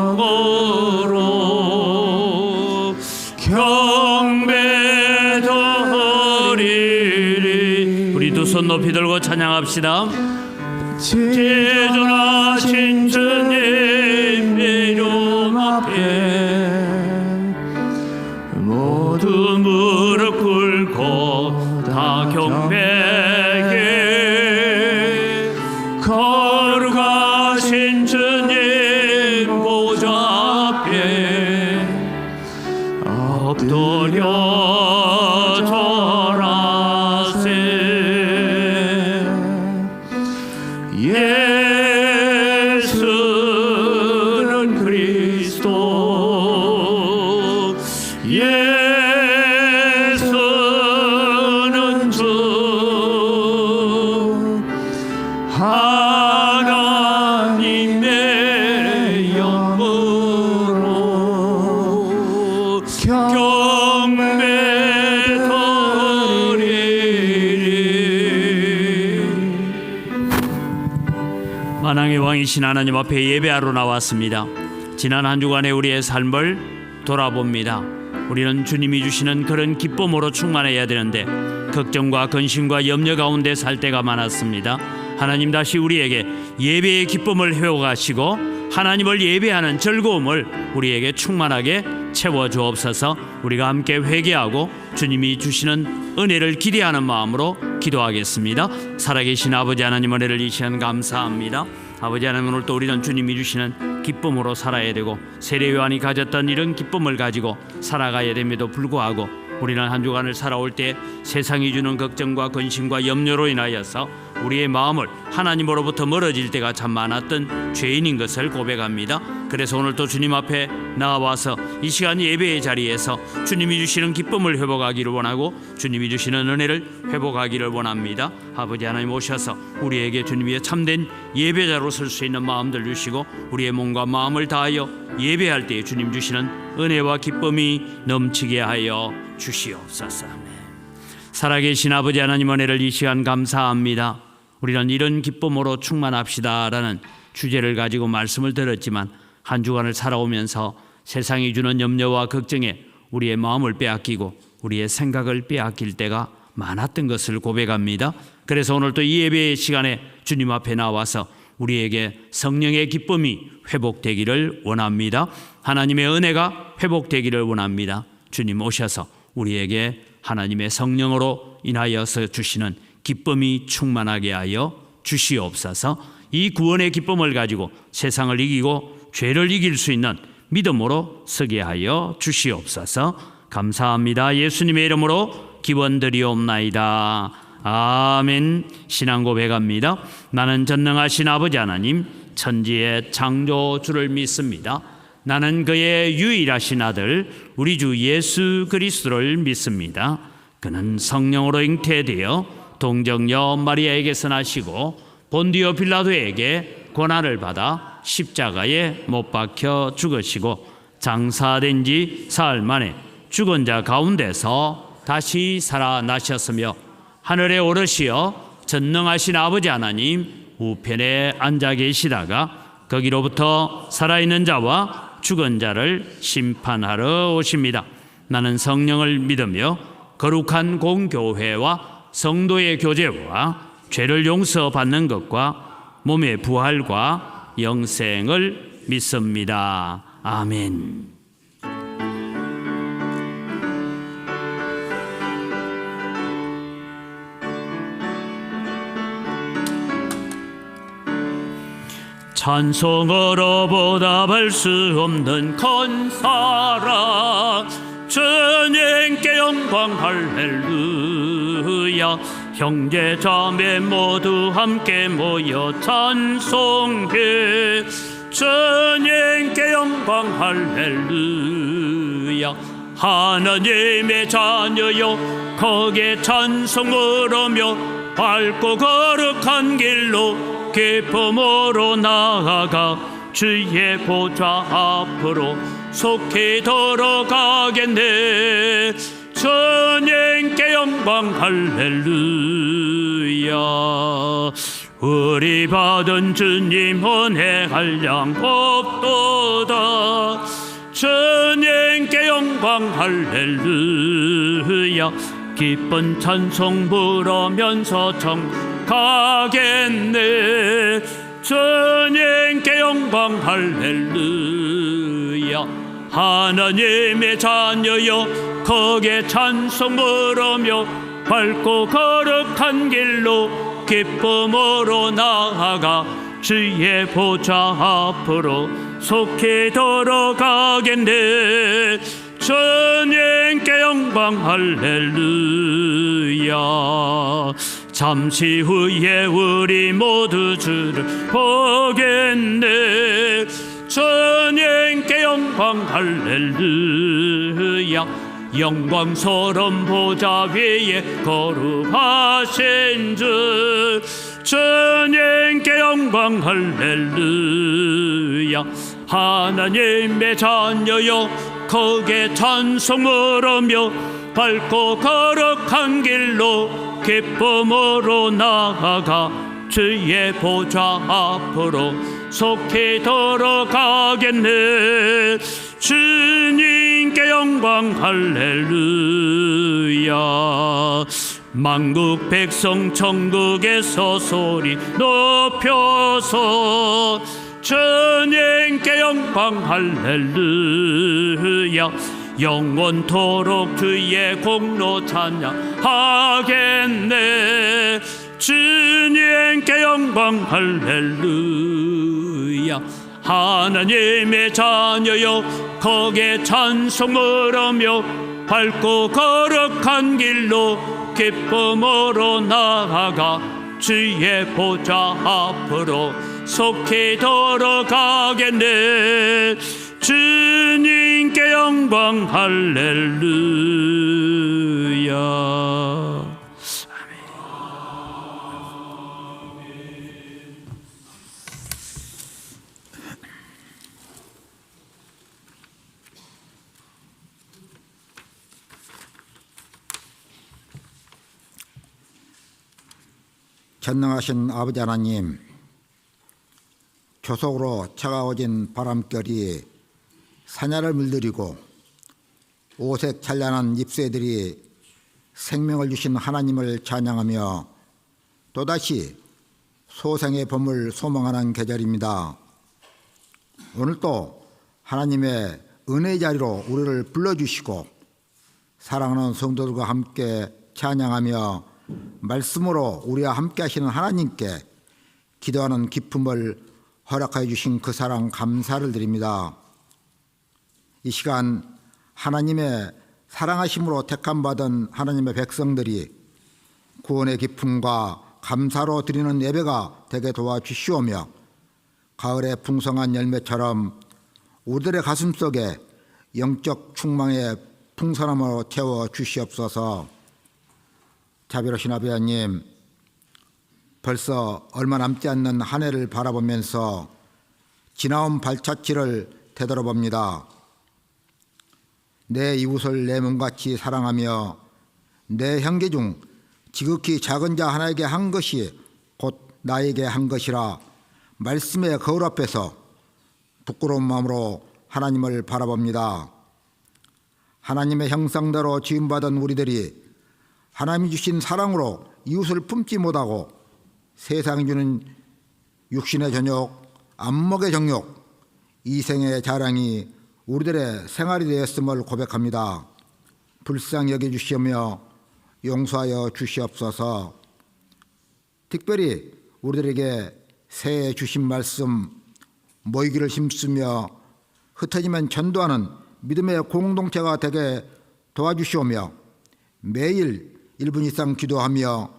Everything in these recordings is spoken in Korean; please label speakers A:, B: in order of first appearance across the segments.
A: 영광으로 경배드리리. 우리 두 손 높이 들고 찬양합시다. 제존하신 주님 이름 앞에 모두 무릎 꿇고 다 경배해. 거룩하신 주님 보좌 앞에 엎드려 절하세. 예수는 그리스도, 예수는 주, 하나님의 영으로 경배드리리. 만왕의 왕이신 하나님 앞에 예배하러 나왔습니다. 지난 한 주간의 우리의 삶을 돌아봅니다. 우리는 주님이 주시는 그런 기쁨으로 충만해야 되는데 걱정과 근심과 염려 가운데 살 때가 많았습니다. 하나님 다시 우리에게 예배의 기쁨을 회복하시고 하나님을 예배하는 즐거움을 우리에게 충만하게 채워주옵소서. 우리가 함께 회개하고 주님이 주시는 은혜를 기대하는 마음으로 기도하겠습니다. 살아계신 아버지 하나님, 은혜를 이 시간 감사합니다. 아버지 하나님, 오늘 또 우리는 주님이 주시는 기쁨으로 살아야 되고 세례 요한이 가졌던 이런 기쁨을 가지고 살아가야 됨에도 불구하고 우리는 한 주간을 살아올 때 세상이 주는 걱정과 근심과 염려로 인하여서 우리의 마음을 하나님으로부터 멀어질 때가 참 많았던 죄인인 것을 고백합니다. 그래서 오늘 또 주님 앞에 나와서 이 시간 예배의 자리에서 주님이 주시는 기쁨을 회복하기를 원하고 주님이 주시는 은혜를 회복하기를 원합니다. 아버지 하나님 오셔서 우리에게 주님의 참된 예배자로 설 수 있는 마음들 주시고 우리의 몸과 마음을 다하여 예배할 때 주님 주시는 은혜와 기쁨이 넘치게 하여 주시옵소서. 살아계신 아버지 하나님, 은혜를 이 시간 감사합니다. 우리는 이런 기쁨으로 충만합시다라는 주제를 가지고 말씀을 들었지만 한 주간을 살아오면서 세상이 주는 염려와 걱정에 우리의 마음을 빼앗기고 우리의 생각을 빼앗길 때가 많았던 것을 고백합니다. 그래서 오늘 또 이 예배의 시간에 주님 앞에 나와서 우리에게 성령의 기쁨이 회복되기를 원합니다. 하나님의 은혜가 회복되기를 원합니다. 주님 오셔서 우리에게 하나님의 성령으로 인하여서 주시는 기쁨이 충만하게 하여 주시옵소서. 이 구원의 기쁨을 가지고 세상을 이기고 죄를 이길 수 있는 믿음으로 서게 하여 주시옵소서. 감사합니다. 예수님의 이름으로 기원드리옵나이다. 아멘. 신앙 고백합니다. 나는 전능하신 아버지 하나님, 천지의 창조주를 믿습니다. 나는 그의 유일하신 아들 우리 주 예수 그리스도를 믿습니다. 그는 성령으로 잉태되어 동정녀 마리아에게서 나시고 본디오 빌라도에게 고난을 받아 십자가에 못 박혀 죽으시고 장사된 지 사흘 만에 죽은 자 가운데서 다시 살아나셨으며 하늘에 오르시어 전능하신 아버지 하나님 우편에 앉아 계시다가 거기로부터 살아있는 자와 죽은 자를 심판하러 오십니다. 나는 성령을 믿으며 거룩한 공교회와 성도의 교제와 죄를 용서받는 것과 몸의 부활과 영생을 믿습니다. 아멘. 찬송으로 보답할 수 없는 큰 사랑, 주님께 영광 할렐루야. 형제 자매 모두 함께 모여 찬송해. 주님께 영광 할렐루야. 하나님의 자녀여 거기에 찬송으로며 밝고 거룩한 길로 기쁨으로 나아가 주의 보좌 앞으로 속히 들어가겠네. 주님께 영광 할렐루야. 우리 받은 주님 은혜 한량 없도다. 주님께 영광 할렐루야. 기쁜 찬송 부르면서 청 가겠네. 주님께 영광 할렐루야. 하나님의 자녀여 거기에 찬송 부르며 밝고 거룩한 길로 기쁨으로 나아가 주의 보좌 앞으로 속히 들어가겠네. 주님께 영광 할렐루야. 잠시 후에 우리 모두 주를 보겠네. 주님께 영광 할렐루야. 영광스러운 보좌 위에 거룩하신 주 주님께 영광 할렐루야. 하나님의 자녀여 거기에 찬송 부르며 밝고 거룩한 길로 기쁨으로 나아가 주의 보좌 앞으로 속히 들어가겠네. 주님께 영광 할렐루야. 만국 백성 천국에서 소리 높여서 주님께 영광 할렐루야. 영원토록 주의 공로 찬양하겠네. 주님께 영광 할렐루야. 하나님의 자녀여 거기에 찬송 부르며 밝고 거룩한 길로 기쁨으로 나아가 주의 보좌 앞으로 속히 들어가겠네. 주님께 영광 할렐루야.
B: 전능하신 아버지 하나님, 조속으로 차가워진 바람결이 사냐를 물들이고 오색 찬란한 잎새들이 생명을 주신 하나님을 찬양하며 또다시 소생의 봄을 소망하는 계절입니다. 오늘도 하나님의 은혜의 자리로 우리를 불러주시고 사랑하는 성도들과 함께 찬양하며 말씀으로 우리와 함께 하시는 하나님께 기도하는 기쁨을 허락하여 주신 그 사랑 감사를 드립니다. 이 시간 하나님의 사랑하심으로 택함받은 하나님의 백성들이 구원의 기쁨과 감사로 드리는 예배가 되게 도와주시오며 가을의 풍성한 열매처럼 우리들의 가슴속에 영적 충만의 풍성함으로 채워 주시옵소서. 자비로우신 아버지 하나님, 벌써 얼마 남지 않는 한 해를 바라보면서 지나온 발자취를 되돌아봅니다. 내 이웃을 내 몸같이 사랑하며 내 형제 중 지극히 작은 자 하나에게 한 것이 곧 나에게 한 것이라 말씀의 거울 앞에서 부끄러운 마음으로 하나님을 바라봅니다. 하나님의 형상대로 지음받은 우리들이 하나님이 주신 사랑으로 이웃을 품지 못하고 세상이 주는 육신의 전욕, 안목의 정욕, 이생의 자랑이 우리들의 생활이 되었음을 고백합니다. 불쌍히 여겨주시며 용서하여 주시옵소서. 특별히 우리들에게 새해 주신 말씀 모이기를 힘쓰며 흩어지면 전도하는 믿음의 공동체가 되게 도와주시오며 매일 1분 이상 기도하며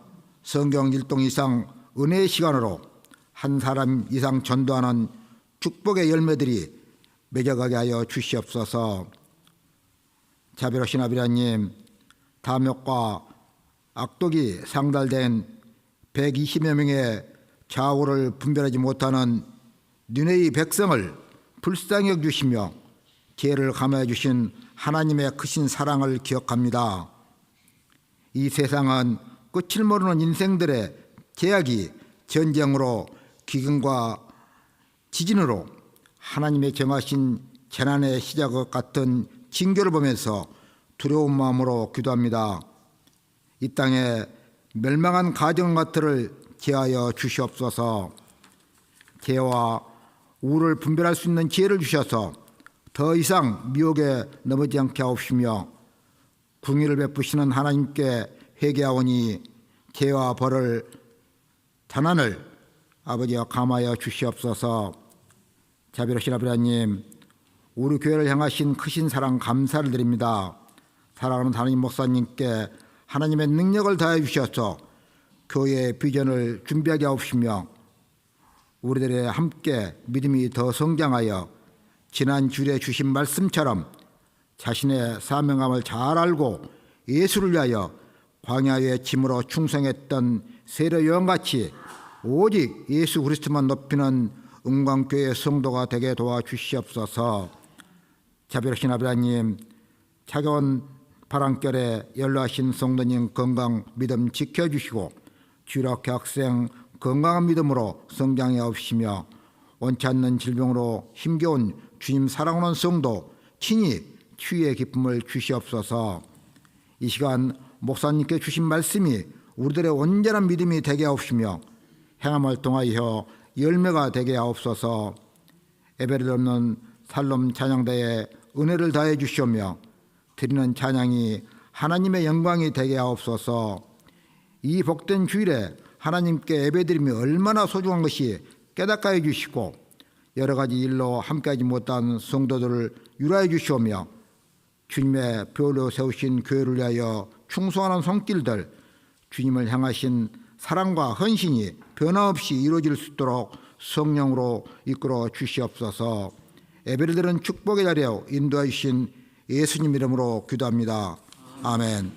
B: 성경 일동 이상 은혜의 시간으로 한 사람 이상 전도하는 축복의 열매들이 맺어가게 하여 주시옵소서. 자비로우신 아버지 하나님, 탐욕과 악독이 상달된 120여 명의 좌우를 분별하지 못하는 니느웨의 백성을 불쌍히 여겨주시며 죄를 감화해 주신 하나님의 크신 사랑을 기억합니다. 이 세상은 끝을 모르는 인생들의 제약이 전쟁으로 기근과 지진으로 하나님의 정하신 재난의 시작과 같은 징조를 보면서 두려운 마음으로 기도합니다. 이 땅에 멸망한 가정같들을 제하여 주시옵소서. 죄와 우를 분별할 수 있는 지혜를 주셔서 더 이상 미혹에 넘어지지 않게 하옵시며 궁의를 베푸시는 하나님께 회개하오니 죄와 벌을 재난을 아버지와 감하여 주시옵소서. 자비로우신 아버지 하나님, 우리 교회를 향하신 크신 사랑 감사를 드립니다. 사랑하는 하나님 목사님께 하나님의 능력을 다해 주셔서 교회의 비전을 준비하게 하옵시며 우리들의 함께 믿음이 더 성장하여 지난 주일에 주신 말씀처럼 자신의 사명감을 잘 알고 예수를 위하여 광야의 짐으로 충성했던 세례 요한같이 오직 예수 그리스도만 높이는 은광교회의 성도가 되게 도와주시옵소서. 자비로우신 아버지 하나님, 차가운 바람결에 연로하신 성도님 건강 믿음 지켜주시고 주일학교 학생 건강한 믿음으로 성장해 없으시며 원치 않는 질병으로 힘겨운 주님 사랑하는 성도 친히 치유의 기쁨을 주시옵소서. 이 시간 목사님께 주신 말씀이 우리들의 온전한 믿음이 되게 하옵시며 행함을 통하여 열매가 되게 하옵소서. 예배를 없는 살롬 찬양대에 은혜를 다해 주시오며 드리는 찬양이 하나님의 영광이 되게 하옵소서. 이 복된 주일에 하나님께 예배드림이 얼마나 소중한 것이 깨닫게 해주시고 여러 가지 일로 함께하지 못한 성도들을 유라해 주시오며 주님의 뼈로 세우신 교회를 위하여 충성하는 손길들, 주님을 향하신 사랑과 헌신이 변함없이 이루어질 수 있도록 성령으로 이끌어 주시옵소서. 예배를 드리는 축복의 자리에 인도해 주신 예수님 이름으로 기도합니다. 아멘.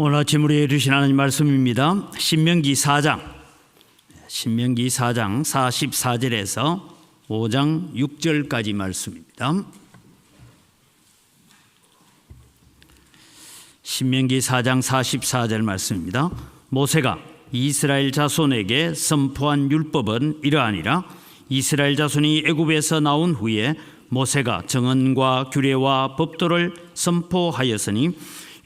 A: 오늘 아침 우리에게 주신 하나님 말씀입니다. 신명기 4장 44절에서 5장 6절까지 말씀입니다. 신명기 4장 44절 말씀입니다. 모세가 이스라엘 자손에게 선포한 율법은 이러하니라. 이스라엘 자손이 애굽에서 나온 후에 모세가 정언과 규례와 법도를 선포하였으니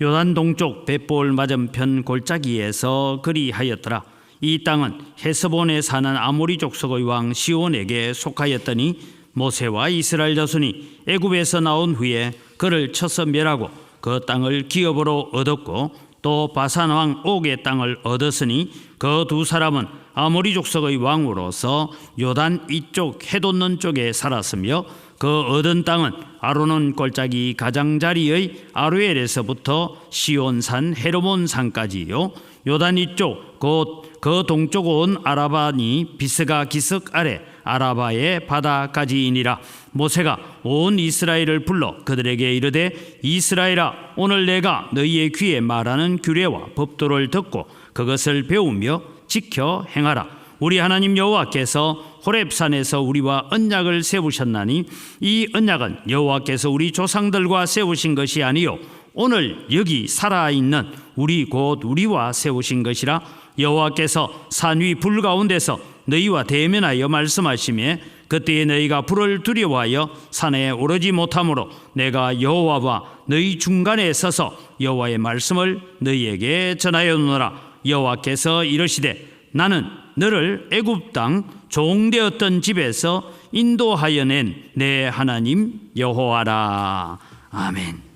A: 요단 동쪽 벳볼 맞은편 골짜기에서 그리하였더라. 이 땅은 헤스본에 사는 아모리 족속의 왕 시온에게 속하였더니 모세와 이스라엘 자손이 애굽에서 나온 후에 그를 쳐서 멸하고 그 땅을 기업으로 얻었고 또 바산 왕 옥의 땅을 얻었으니 그 두 사람은 아모리 족속의 왕으로서 요단 이쪽 해돋는 쪽에 살았으며 그 얻은 땅은 아르논 골짜기 가장자리의 아루엘에서부터 시온산 헤르몬산까지요. 요단 이쪽 곧 그 동쪽 온 아라바니 비스가 기슭 아래 아라바의 바다까지이니라. 모세가 온 이스라엘을 불러 그들에게 이르되 이스라엘아, 오늘 내가 너희의 귀에 말하는 규례와 법도를 듣고 그것을 배우며 지켜 행하라. 우리 하나님 여호와께서 호렙산에서 우리와 언약을 세우셨나니 이 언약은 여호와께서 우리 조상들과 세우신 것이 아니요 오늘 여기 살아있는 우리 곧 우리와 세우신 것이라. 여호와께서 산 위 불 가운데서 너희와 대면하여 말씀하시매 그때에 너희가 불을 두려워하여 산에 오르지 못하므로 내가 여호와와 너희 중간에 서서 여호와의 말씀을 너희에게 전하였노라. 여호와께서 이르시되 나는 너를 애굽 땅 종되었던 집에서 인도하여 낸 내 하나님 여호와라. 아멘.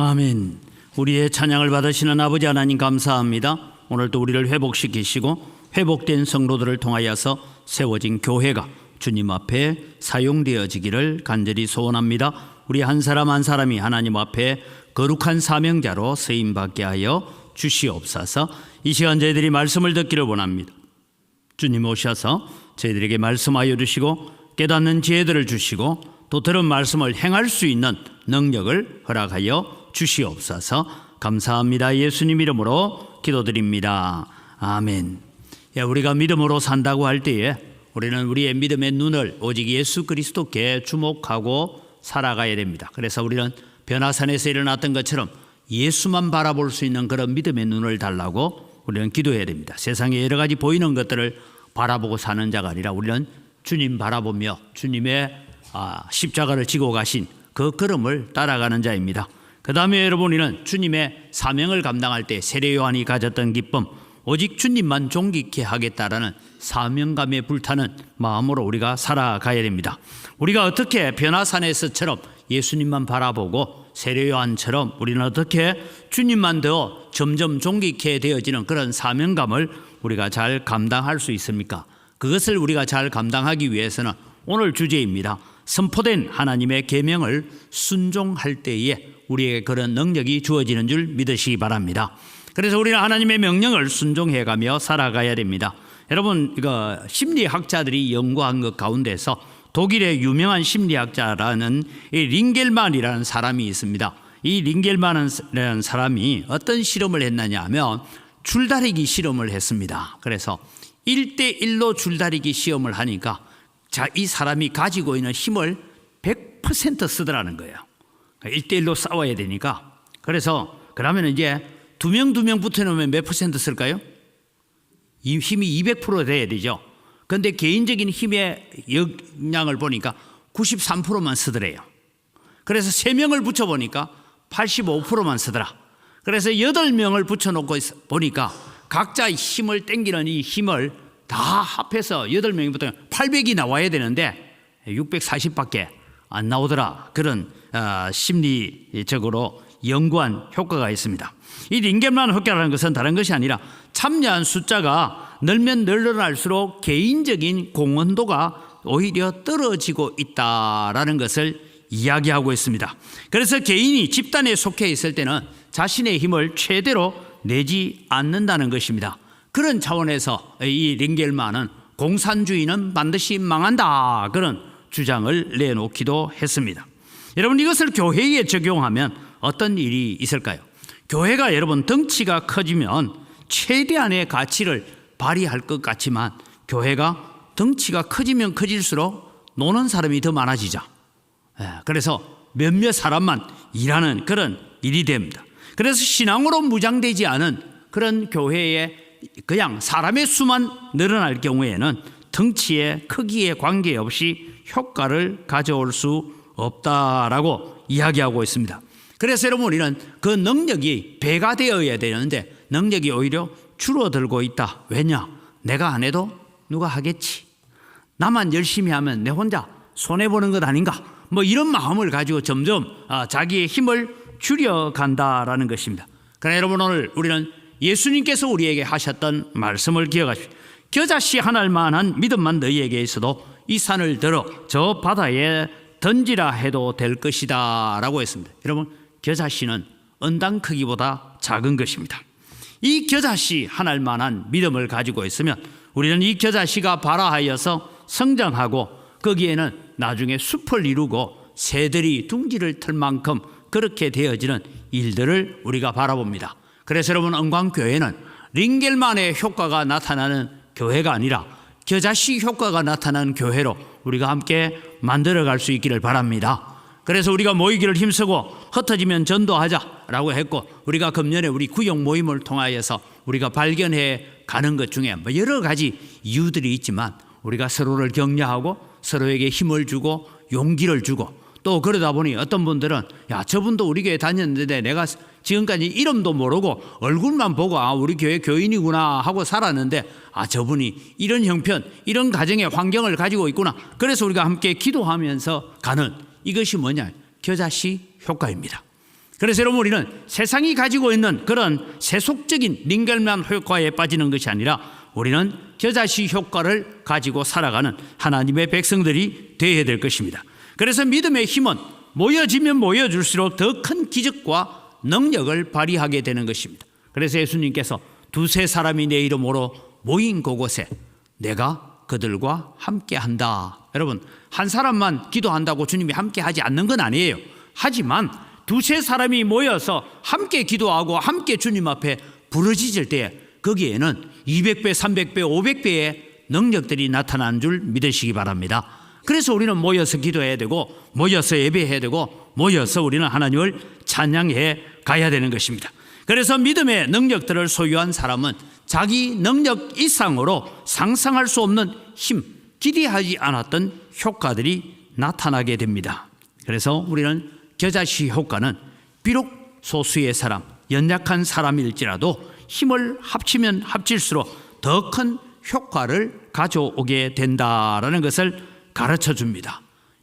A: 아멘. 우리의 찬양을 받으시는 아버지 하나님 감사합니다. 오늘도 우리를 회복시키시고 회복된 성도들을 통하여서 세워진 교회가 주님 앞에 사용되어지기를 간절히 소원합니다. 우리 한 사람 한 사람이 하나님 앞에 거룩한 사명자로 쓰임받게 하여 주시옵소서. 이 시간 저희들이 말씀을 듣기를 원합니다. 주님 오셔서 저희들에게 말씀하여 주시고 깨닫는 지혜들을 주시고 또 들은 말씀을 행할 수 있는 능력을 허락하여 주시옵소서. 감사합니다. 예수님 이름으로 기도드립니다. 아멘. 우리가 믿음으로 산다고 할 때에 우리는 우리의 믿음의 눈을 오직 예수 그리스도께 주목하고 살아가야 됩니다. 그래서 우리는 변화산에서 일어났던 것처럼 예수만 바라볼 수 있는 그런 믿음의 눈을 달라고 우리는 기도해야 됩니다. 세상에 여러 가지 보이는 것들을 바라보고 사는 자가 아니라 우리는 주님 바라보며 주님의 십자가를 지고 가신 그 걸음을 따라가는 자입니다. 그 다음에 여러분, 우리는 주님의 사명을 감당할 때 세례 요한이 가졌던 기쁨, 오직 주님만 존귀케 하겠다라는 사명감에 불타는 마음으로 우리가 살아가야 됩니다. 우리가 어떻게 변화산에서처럼 예수님만 바라보고 세례 요한처럼 우리는 어떻게 주님만 더 점점 존귀케 되어지는 그런 사명감을 우리가 잘 감당할 수 있습니까? 그것을 우리가 잘 감당하기 위해서는 오늘 주제입니다. 선포된 하나님의 계명을 순종할 때에 우리에게 그런 능력이 주어지는 줄 믿으시기 바랍니다. 그래서 우리는 하나님의 명령을 순종해가며 살아가야 됩니다. 여러분, 이거 심리학자들이 연구한 것 가운데서 독일의 유명한 심리학자라는 이 링겔만이라는 사람이 있습니다. 이 링겔만이라는 사람이 어떤 실험을 했느냐 하면 줄다리기 실험을 했습니다. 그래서 1대1로 줄다리기 시험을 하니까 이 사람이 가지고 있는 힘을 100% 쓰더라는 거예요. 1대1로 싸워야 되니까. 그래서 그러면 이제 두 명 붙여놓으면 몇 퍼센트 쓸까요? 이 힘이 200% 돼야 되죠. 그런데 개인적인 힘의 역량을 보니까 93%만 쓰더래요. 그래서 3명을 붙여보니까 85%만 쓰더라. 그래서 8명을 붙여놓고 보니까 각자 힘을 땡기는 이 힘을 다 합해서 8명이 붙으면 800이 나와야 되는데 640밖에 안 나오더라. 그런 심리적으로 연구한 효과가 있습니다. 이 링겔만 효과라는 것은 다른 것이 아니라 참여한 숫자가 늘면 늘어날수록 개인적인 공헌도가 오히려 떨어지고 있다라는 것을 이야기하고 있습니다. 그래서 개인이 집단에 속해 있을 때는 자신의 힘을 최대로 내지 않는다는 것입니다. 그런 차원에서 이 링겔만은 공산주의는 반드시 망한다, 그런 주장을 내놓기도 했습니다. 여러분, 이것을 교회에 적용하면 어떤 일이 있을까요? 교회가 여러분 덩치가 커지면 최대한의 가치를 발휘할 것 같지만 교회가 덩치가 커지면 커질수록 노는 사람이 더 많아지죠. 그래서 몇몇 사람만 일하는 그런 일이 됩니다. 그래서 신앙으로 무장되지 않은 그런 교회에 그냥 사람의 수만 늘어날 경우에는 덩치의 크기에 관계없이 효과를 가져올 수 없다라고 이야기하고 있습니다. 그래서 여러분, 우리는 그 능력이 배가 되어야 되는데 능력이 오히려 줄어들고 있다. 왜냐? 내가 안 해도 누가 하겠지. 나만 열심히 하면 내 혼자 손해보는 것 아닌가? 뭐 이런 마음을 가지고 점점 자기의 힘을 줄여간다라는 것입니다. 그러나 여러분, 오늘 우리는 예수님께서 우리에게 하셨던 말씀을 기억하십시오. 겨자씨 하나만한 믿음만 너희에게 있어도 이 산을 들어 저 바다에 던지라 해도 될 것이다 라고 했습니다. 여러분, 겨자씨는 언당 크기보다 작은 것입니다. 이 겨자씨 하나만한 믿음을 가지고 있으면 우리는 이 겨자씨가 발화하여서 성장하고 거기에는 나중에 숲을 이루고 새들이 둥지를 틀 만큼 그렇게 되어지는 일들을 우리가 바라봅니다. 그래서 여러분, 은광교회는 링겔만의 효과가 나타나는 교회가 아니라 겨자씨 효과가 나타나는 교회로 우리가 함께 만들어갈 수 있기를 바랍니다. 그래서 우리가 모이기를 힘쓰고 흩어지면 전도하자라고 했고, 우리가 금년에 우리 구역 모임을 통하여서 우리가 발견해 가는 것 중에 여러 가지 이유들이 있지만 우리가 서로를 격려하고 서로에게 힘을 주고 용기를 주고, 또 그러다 보니 어떤 분들은 야, 저분도 우리 교회 다녔는데 내가 지금까지 이름도 모르고 얼굴만 보고 우리 교회 교인이구나 하고 살았는데 저분이 이런 형편, 이런 가정의 환경을 가지고 있구나. 그래서 우리가 함께 기도하면서 가는 이것이 뭐냐? 겨자씨 효과입니다. 그래서 여러분, 우리는 세상이 가지고 있는 그런 세속적인 링겔만 효과에 빠지는 것이 아니라 우리는 겨자씨 효과를 가지고 살아가는 하나님의 백성들이 되어야 될 것입니다. 그래서 믿음의 힘은 모여지면 모여질수록 더 큰 기적과 능력을 발휘하게 되는 것입니다. 그래서 예수님께서 두세 사람이 내 이름으로 모인 그곳에 내가 그들과 함께한다. 여러분, 한 사람만 기도한다고 주님이 함께하지 않는 건 아니에요. 하지만 두세 사람이 모여서 함께 기도하고 함께 주님 앞에 부르짖을 때에 거기에는 200배, 300배, 500배의 능력들이 나타나는 줄 믿으시기 바랍니다. 그래서 우리는 모여서 기도해야 되고, 모여서 예배해야 되고, 모여서 우리는 하나님을 찬양해 가야 되는 것입니다. 그래서 믿음의 능력들을 소유한 사람은 자기 능력 이상으로 상상할 수 없는 힘, 기대하지 않았던 효과들이 나타나게 됩니다. 그래서 우리는 겨자씨 효과는 비록 소수의 사람, 연약한 사람일지라도 힘을 합치면 합칠수록 더 큰 효과를 가져오게 된다라는 것을 가르쳐 줍니다.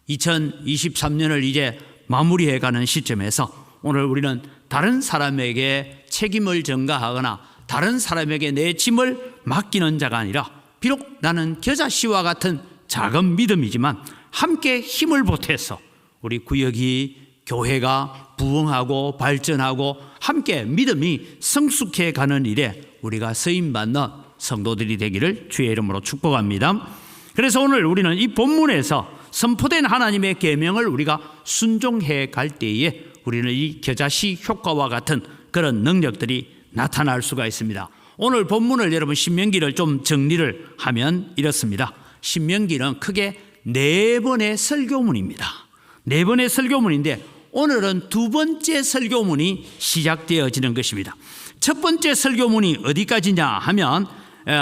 A: 2023년을 이제 마무리해가는 시점에서 오늘 우리는 다른 사람에게 책임을 전가하거나 다른 사람에게 내 짐을 맡기는 자가 아니라, 비록 나는 겨자씨와 같은 작은 믿음이지만 함께 힘을 보태서 우리 구역이, 교회가 부흥하고 발전하고 함께 믿음이 성숙해 가는 일에 우리가 쓰임받는 성도들이 되기를 주의 이름으로 축복합니다. 그래서 오늘 우리는 이 본문에서 선포된 하나님의 계명을 우리가 순종해 갈 때에 우리는 이 겨자씨 효과와 같은 그런 능력들이 나타날 수가 있습니다. 오늘 본문을 여러분 신명기를 좀 정리를 하면 이렇습니다. 신명기는 크게 4번의 설교문입니다. 4번의 설교문인데 오늘은 2번째 설교문이 시작되어지는 것입니다. 첫 번째 설교문이 어디까지냐 하면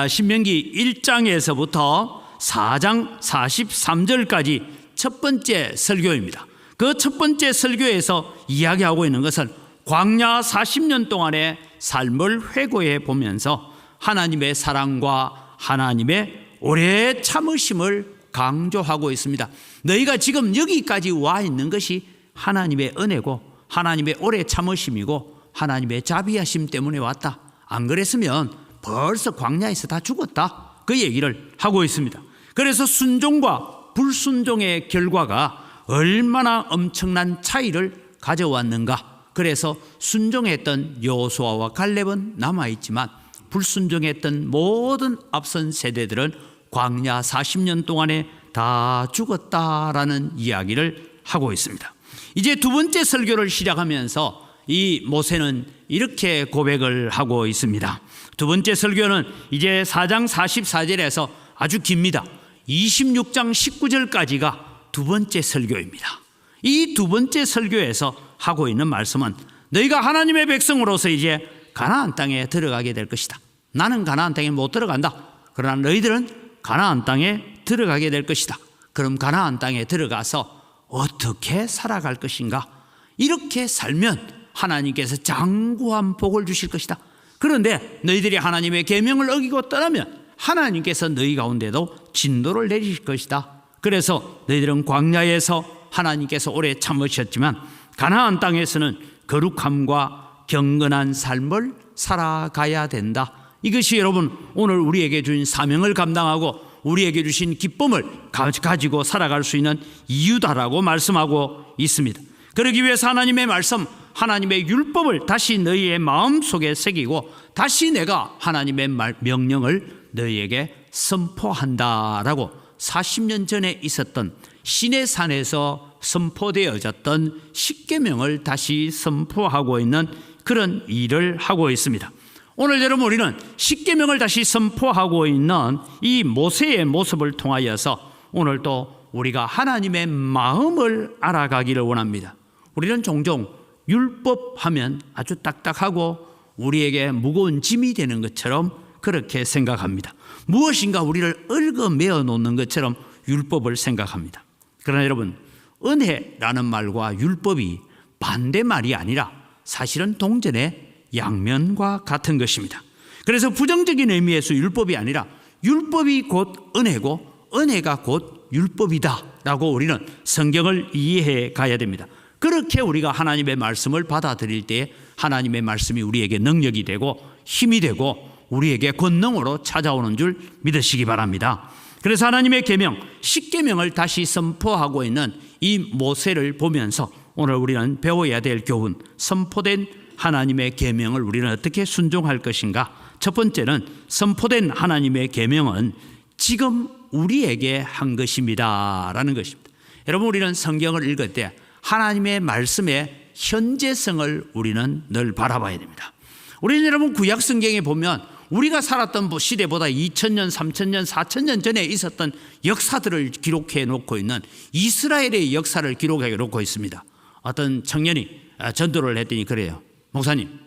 A: 신명기 1장에서부터 4장 43절까지 첫 번째 설교입니다. 그 첫 번째 설교에서 이야기하고 있는 것은 광야 40년 동안의 삶을 회고해 보면서 하나님의 사랑과 하나님의 오래 참으심을 강조하고 있습니다. 너희가 지금 여기까지 와 있는 것이 하나님의 은혜고 하나님의 오래 참으심이고 하나님의 자비하심 때문에 왔다. 안 그랬으면 벌써 광야에서 다 죽었다. 그 얘기를 하고 있습니다. 그래서 순종과 불순종의 결과가 얼마나 엄청난 차이를 가져왔는가. 그래서 순종했던 여호수아와 갈렙은 남아있지만 불순종했던 모든 앞선 세대들은 광야 40년 동안에 다 죽었다라는 이야기를 하고 있습니다. 이제 2번째 설교를 시작하면서 이 모세는 이렇게 고백을 하고 있습니다. 2번째 설교는 이제 4장 44절에서 아주 깁니다. 26장 19절까지가 2번째 설교입니다. 이 2번째 설교에서 하고 있는 말씀은 너희가 하나님의 백성으로서 이제 가나안 땅에 들어가게 될 것이다. 나는 가나안 땅에 못 들어간다. 그러나 너희들은 가나안 땅에 들어가게 될 것이다. 그럼 가나안 땅에 들어가서 어떻게 살아갈 것인가? 이렇게 살면 하나님께서 장구한 복을 주실 것이다. 그런데 너희들이 하나님의 계명을 어기고 떠나면 하나님께서 너희 가운데도 진노를 내리실 것이다. 그래서 너희들은 광야에서 하나님께서 오래 참으셨지만 가나안 땅에서는 거룩함과 경건한 삶을 살아가야 된다. 이것이 여러분 오늘 우리에게 주신 사명을 감당하고 우리에게 주신 기쁨을 가지고 살아갈 수 있는 이유다라고 말씀하고 있습니다. 그러기 위해서 하나님의 말씀, 하나님의 율법을 다시 너희의 마음속에 새기고 다시 내가 하나님의 명령을 너희에게 선포한다라고 40년 전에 있었던 시내산에서 선포되어졌던 십계명을 다시 선포하고 있는 그런 일을 하고 있습니다. 오늘 여러분 우리는 십계명을 다시 선포하고 있는 이 모세의 모습을 통하여서 오늘 또 우리가 하나님의 마음을 알아가기를 원합니다. 우리는 종종 율법하면 아주 딱딱하고 우리에게 무거운 짐이 되는 것처럼 그렇게 생각합니다. 무엇인가 우리를 얽어매어 놓는 것처럼 율법을 생각합니다. 그러나 여러분 은혜라는 말과 율법이 반대말이 아니라 사실은 동전의 양면과 같은 것입니다. 그래서 부정적인 의미에서 율법이 아니라 율법이 곧 은혜고 은혜가 곧 율법이다 라고 우리는 성경을 이해해 가야 됩니다. 그렇게 우리가 하나님의 말씀을 받아들일 때 하나님의 말씀이 우리에게 능력이 되고 힘이 되고 우리에게 권능으로 찾아오는 줄 믿으시기 바랍니다. 그래서 하나님의 계명, 십계명을 다시 선포하고 있는 이 모세를 보면서 오늘 우리는 배워야 될 교훈, 선포된 하나님의 계명을 우리는 어떻게 순종할 것인가. 첫 번째는 선포된 하나님의 계명은 지금 우리에게 한 것입니다 라는 것입니다. 여러분, 우리는 성경을 읽을 때 하나님의 말씀의 현재성을 우리는 늘 바라봐야 됩니다. 우리는 여러분 구약 성경에 보면 우리가 살았던 시대보다 2000년, 3000년, 4000년 전에 있었던 역사들을 기록해 놓고 있는 이스라엘의 역사를 기록해 놓고 있습니다. 어떤 청년이 전도를 했더니 그래요. 목사님,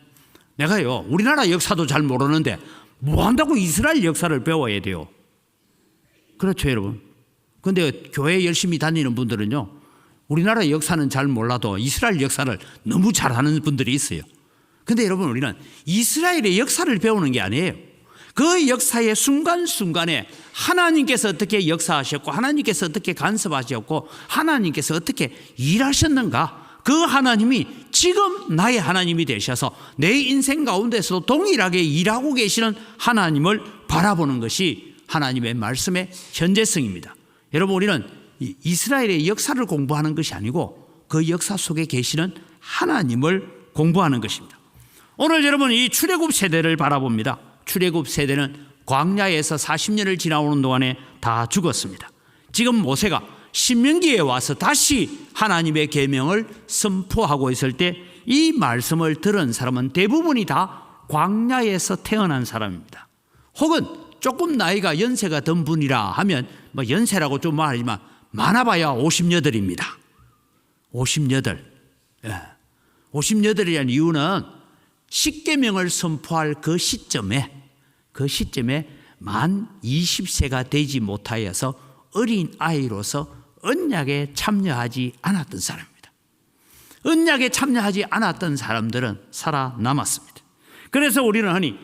A: 내가요 우리나라 역사도 잘 모르는데 뭐 한다고 이스라엘 역사를 배워야 돼요? 그렇죠, 여러분. 그런데 교회 열심히 다니는 분들은요 우리나라 역사는 잘 몰라도 이스라엘 역사를 너무 잘하는 분들이 있어요. 그런데 여러분, 우리는 이스라엘의 역사를 배우는 게 아니에요. 그 역사의 순간순간에 하나님께서 어떻게 역사하셨고 하나님께서 어떻게 간섭하셨고 하나님께서 어떻게 일하셨는가, 그 하나님이 지금 나의 하나님이 되셔서 내 인생 가운데서도 동일하게 일하고 계시는 하나님을 바라보는 것이 하나님의 말씀의 현재성입니다. 여러분, 우리는 이스라엘의 역사를 공부하는 것이 아니고 그 역사 속에 계시는 하나님을 공부하는 것입니다. 오늘 여러분 이 출애굽 세대를 바라봅니다. 출애굽 세대는 광야에서 40년을 지나오는 동안에 다 죽었습니다. 지금 모세가 신명기에 와서 다시 하나님의 계명을 선포하고 있을 때 이 말씀을 들은 사람은 대부분이 다 광야에서 태어난 사람입니다. 혹은 조금 나이가 연세가 든 분이라 하면 뭐 연세라고 좀 말하지만 많아봐야 58입니다. 58. 58이라는 이유는 십계명을 선포할 그 시점에 만 20세가 되지 못하여서 어린 아이로서 언약에 참여하지 않았던 사람입니다. 언약에 참여하지 않았던 사람들은 살아남았습니다. 그래서 우리는 흔히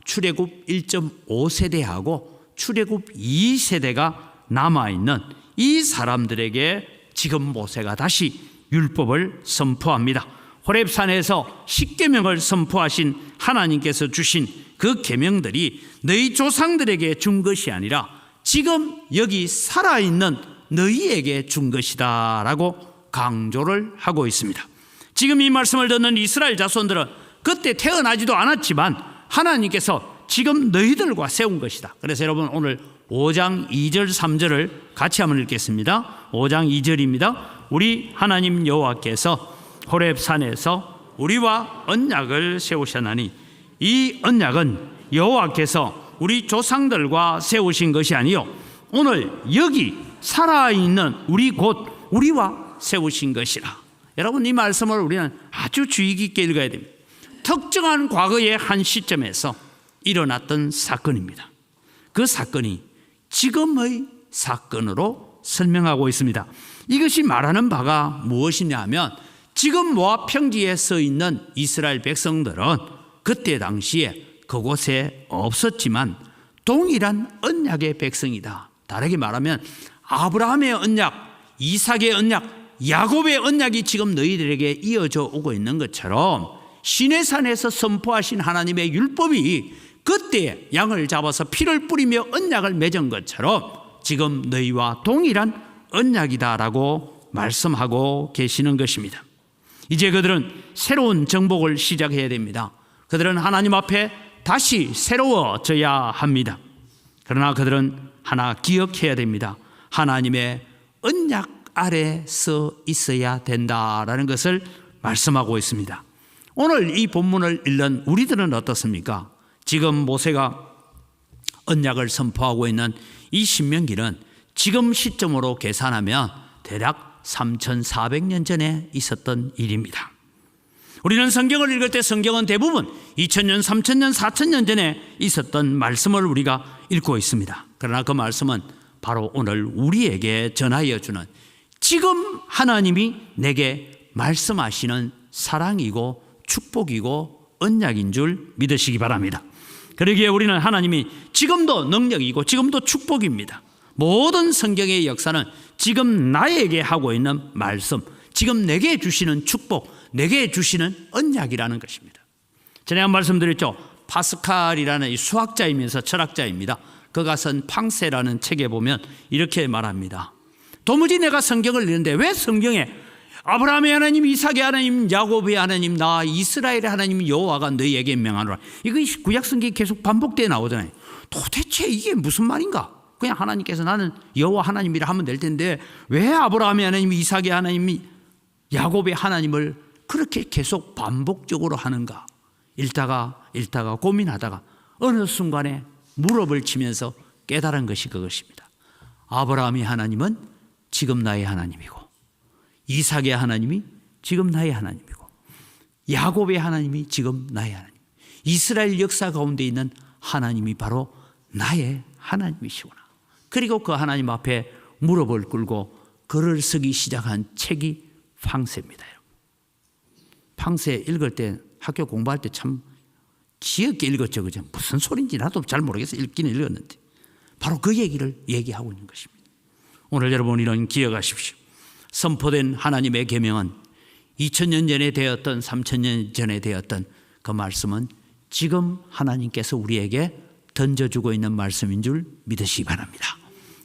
A: 출애굽 1.5세대하고 출애굽 2세대가 남아있는 이 사람들에게 지금 모세가 다시 율법을 선포합니다. 호렙산에서 십계명을 선포하신 하나님께서 주신 그 계명들이 너희 조상들에게 준 것이 아니라 지금 여기 살아있는 너희에게 준 것이다 라고 강조를 하고 있습니다. 지금 이 말씀을 듣는 이스라엘 자손들은 그때 태어나지도 않았지만 하나님께서 지금 너희들과 세운 것이다. 그래서 여러분 오늘 5장 2절 3절을 같이 한번 읽겠습니다. 5장 2절입니다. 우리 하나님 여호와께서 호렙산에서 우리와 언약을 세우셨나니 이 언약은 여호와께서 우리 조상들과 세우신 것이 아니요 오늘 여기 살아있는 우리 곧 우리와 세우신 것이라. 여러분, 이 말씀을 우리는 아주 주의 깊게 읽어야 됩니다. 특정한 과거의 한 시점에서 일어났던 사건입니다. 그 사건이 지금의 사건으로 설명하고 있습니다. 이것이 말하는 바가 무엇이냐 하면 지금 모압 평지에 서 있는 이스라엘 백성들은 그때 당시에 그곳에 없었지만 동일한 언약의 백성이다. 다르게 말하면 아브라함의 언약, 이삭의 언약, 야곱의 언약이 지금 너희들에게 이어져 오고 있는 것처럼 시내산에서 선포하신 하나님의 율법이 그때 양을 잡아서 피를 뿌리며 언약을 맺은 것처럼 지금 너희와 동일한 언약이다라고 말씀하고 계시는 것입니다. 이제 그들은 새로운 정복을 시작해야 됩니다. 그들은 하나님 앞에 다시 새로워져야 합니다. 그러나 그들은 하나 기억해야 됩니다. 하나님의 언약 아래서 있어야 된다라는 것을 말씀하고 있습니다. 오늘 이 본문을 읽는 우리들은 어떻습니까? 지금 모세가 언약을 선포하고 있는 이 신명기는 지금 시점으로 계산하면 대략 3400년 전에 있었던 일입니다. 우리는 성경을 읽을 때 성경은 대부분 2000년, 3000년, 4000년 전에 있었던 말씀을 우리가 읽고 있습니다. 그러나 그 말씀은 바로 오늘 우리에게 전하여 주는 지금 하나님이 내게 말씀하시는 사랑이고 축복이고 언약인 줄 믿으시기 바랍니다. 그러기에 우리는 하나님이 지금도 능력이고 지금도 축복입니다. 모든 성경의 역사는 지금 나에게 하고 있는 말씀, 지금 내게 주시는 축복, 내게 주시는 언약이라는 것입니다. 전에 한 말씀드렸죠. 파스칼이라는 이 수학자이면서 철학자입니다. 그가 쓴 팡세라는 책에 보면 이렇게 말합니다. 도무지 내가 성경을 읽는데 왜 성경에 아브라함의 하나님, 이삭의 하나님, 야곱의 하나님, 나 이스라엘의 하나님 여호와가 너희에게 명하노라. 이거 구약 성경이 계속 반복되어 나오잖아요. 도대체 이게 무슨 말인가? 그냥 하나님께서 나는 여호와 하나님이라 하면 될 텐데 왜 아브라함의 하나님, 이삭의 하나님, 야곱의 하나님을 그렇게 계속 반복적으로 하는가? 읽다가 고민하다가 어느 순간에 무릎을 치면서 깨달은 것이 그것입니다. 아브라함의 하나님은 지금 나의 하나님이고, 이삭의 하나님이 지금 나의 하나님이고, 야곱의 하나님이 지금 나의 하나님, 이스라엘 역사 가운데 있는 하나님이 바로 나의 하나님이시구나. 그리고 그 하나님 앞에 무릎을 꿇고 글을 쓰기 시작한 책이 팡세입니다. 팡세 읽을 때, 학교 공부할 때 참 지엽게 읽었죠. 그죠? 무슨 소리인지 나도 잘 모르겠어요. 읽기는 읽었는데 바로 그 얘기를 얘기하고 있는 것입니다. 오늘 여러분 이런 기억하십시오. 선포된 하나님의 계명은 2000년 전에 되었던 3000년 전에 되었던 그 말씀은 지금 하나님께서 우리에게 던져주고 있는 말씀인 줄 믿으시기 바랍니다.